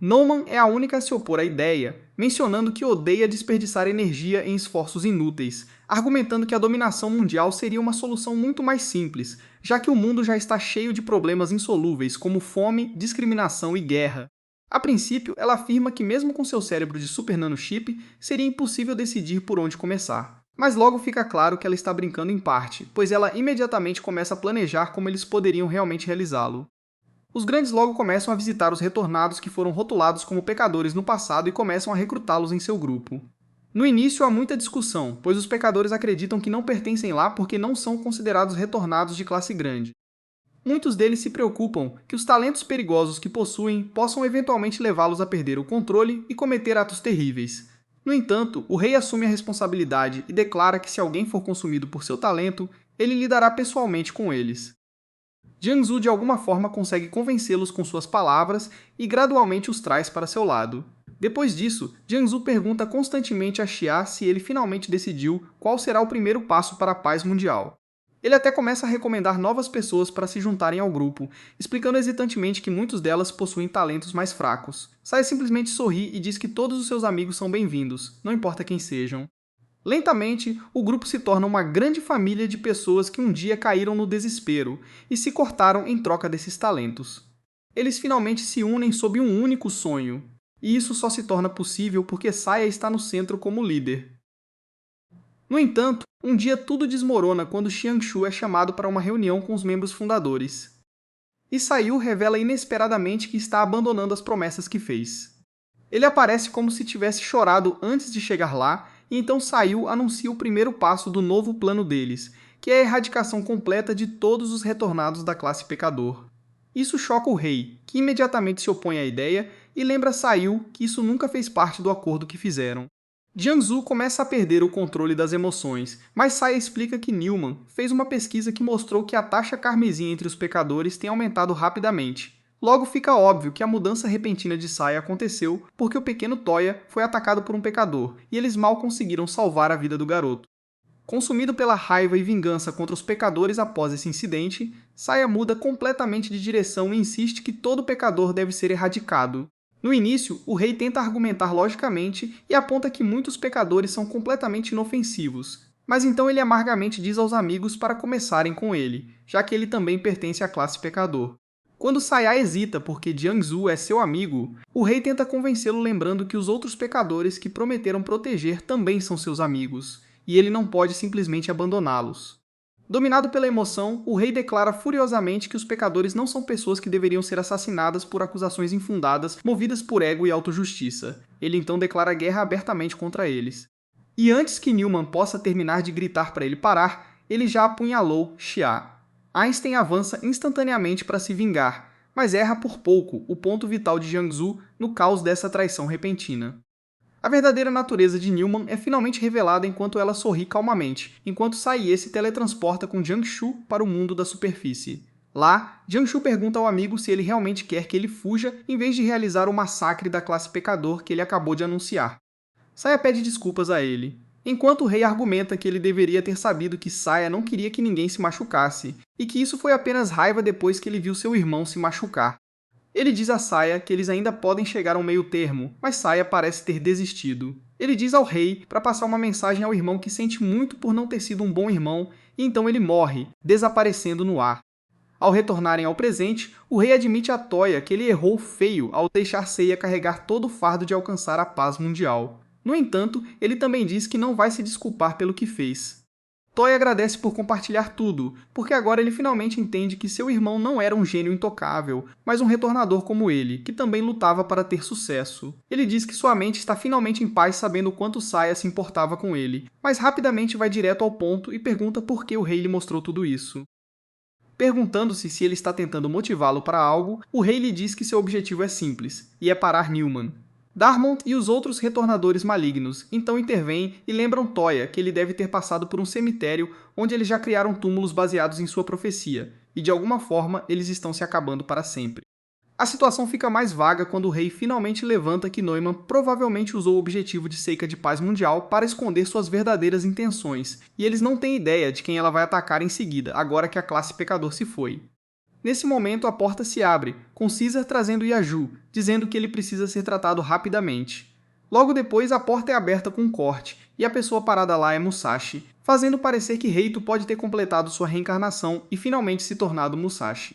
Noman é a única a se opor à ideia, mencionando que odeia desperdiçar energia em esforços inúteis, argumentando que a dominação mundial seria uma solução muito mais simples, já que o mundo já está cheio de problemas insolúveis como fome, discriminação e guerra. A princípio, ela afirma que mesmo com seu cérebro de Super Nanochip, seria impossível decidir por onde começar. Mas logo fica claro que ela está brincando em parte, pois ela imediatamente começa a planejar como eles poderiam realmente realizá-lo. Os grandes logo começam a visitar os retornados que foram rotulados como pecadores no passado e começam a recrutá-los em seu grupo. No início há muita discussão, pois os pecadores acreditam que não pertencem lá porque não são considerados retornados de classe grande. Muitos deles se preocupam que os talentos perigosos que possuem possam eventualmente levá-los a perder o controle e cometer atos terríveis. No entanto, o rei assume a responsabilidade e declara que se alguém for consumido por seu talento, ele lidará pessoalmente com eles. Jiangsu de alguma forma consegue convencê-los com suas palavras e gradualmente os traz para seu lado. Depois disso, Jiangsu pergunta constantemente a Xia se ele finalmente decidiu qual será o primeiro passo para a paz mundial. Ele até começa a recomendar novas pessoas para se juntarem ao grupo, explicando hesitantemente que muitos delas possuem talentos mais fracos. Saya simplesmente sorri e diz que todos os seus amigos são bem-vindos, não importa quem sejam. Lentamente, o grupo se torna uma grande família de pessoas que um dia caíram no desespero e se cortaram em troca desses talentos. Eles finalmente se unem sob um único sonho, e isso só se torna possível porque Saya está no centro como líder. No entanto, um dia tudo desmorona quando Xiangshu é chamado para uma reunião com os membros fundadores. E Saiu revela inesperadamente que está abandonando as promessas que fez. Ele aparece como se tivesse chorado antes de chegar lá, e então Saiu anuncia o primeiro passo do novo plano deles, que é a erradicação completa de todos os retornados da classe pecador. Isso choca o rei, que imediatamente se opõe à ideia e lembra Saiu que isso nunca fez parte do acordo que fizeram. Jiangsu começa a perder o controle das emoções, mas Saya explica que Newman fez uma pesquisa que mostrou que a taxa carmesim entre os pecadores tem aumentado rapidamente. Logo fica óbvio que a mudança repentina de Saya aconteceu porque o pequeno Toya foi atacado por um pecador e eles mal conseguiram salvar a vida do garoto. Consumido pela raiva e vingança contra os pecadores após esse incidente, Saya muda completamente de direção e insiste que todo pecador deve ser erradicado. No início, o rei tenta argumentar logicamente e aponta que muitos pecadores são completamente inofensivos, mas então ele amargamente diz aos amigos para começarem com ele, já que ele também pertence à classe pecador. Quando Saya hesita porque Jiangsu é seu amigo, o rei tenta convencê-lo lembrando que os outros pecadores que prometeram proteger também são seus amigos, e ele não pode simplesmente abandoná-los. Dominado pela emoção, o rei declara furiosamente que os pecadores não são pessoas que deveriam ser assassinadas por acusações infundadas movidas por ego e autojustiça. Ele então declara guerra abertamente contra eles. E antes que Newman possa terminar de gritar para ele parar, ele já apunhalou Xia. Einstein avança instantaneamente para se vingar, mas erra por pouco o ponto vital de Jiangsu no caos dessa traição repentina. A verdadeira natureza de Newman é finalmente revelada enquanto ela sorri calmamente, enquanto Saie se teletransporta com Jiangsu para o mundo da superfície. Lá, Jiangsu pergunta ao amigo se ele realmente quer que ele fuja em vez de realizar o massacre da classe pecador que ele acabou de anunciar. Saia pede desculpas a ele, enquanto o rei argumenta que ele deveria ter sabido que Saia não queria que ninguém se machucasse, e que isso foi apenas raiva depois que ele viu seu irmão se machucar. Ele diz a Saia que eles ainda podem chegar a um meio termo, mas Saia parece ter desistido. Ele diz ao rei para passar uma mensagem ao irmão que sente muito por não ter sido um bom irmão, e então ele morre, desaparecendo no ar. Ao retornarem ao presente, o rei admite a Toya que ele errou feio ao deixar Seiya carregar todo o fardo de alcançar a paz mundial. No entanto, ele também diz que não vai se desculpar pelo que fez. Toya agradece por compartilhar tudo, porque agora ele finalmente entende que seu irmão não era um gênio intocável, mas um retornador como ele, que também lutava para ter sucesso. Ele diz que sua mente está finalmente em paz sabendo o quanto Saia se importava com ele, mas rapidamente vai direto ao ponto e pergunta por que o rei lhe mostrou tudo isso. Perguntando-se se ele está tentando motivá-lo para algo, o rei lhe diz que seu objetivo é simples, e é parar Newman. Darmont e os outros retornadores malignos então intervêm e lembram Toya que ele deve ter passado por um cemitério onde eles já criaram túmulos baseados em sua profecia, e de alguma forma eles estão se acabando para sempre. A situação fica mais vaga quando o rei finalmente levanta que Neumann provavelmente usou o objetivo de Seika de paz mundial para esconder suas verdadeiras intenções, e eles não têm ideia de quem ela vai atacar em seguida, agora que a classe pecador se foi. Nesse momento, a porta se abre, com Caesar trazendo Yaju, dizendo que ele precisa ser tratado rapidamente. Logo depois, a porta é aberta com um corte, e a pessoa parada lá é Musashi, fazendo parecer que Reito pode ter completado sua reencarnação e finalmente se tornado Musashi.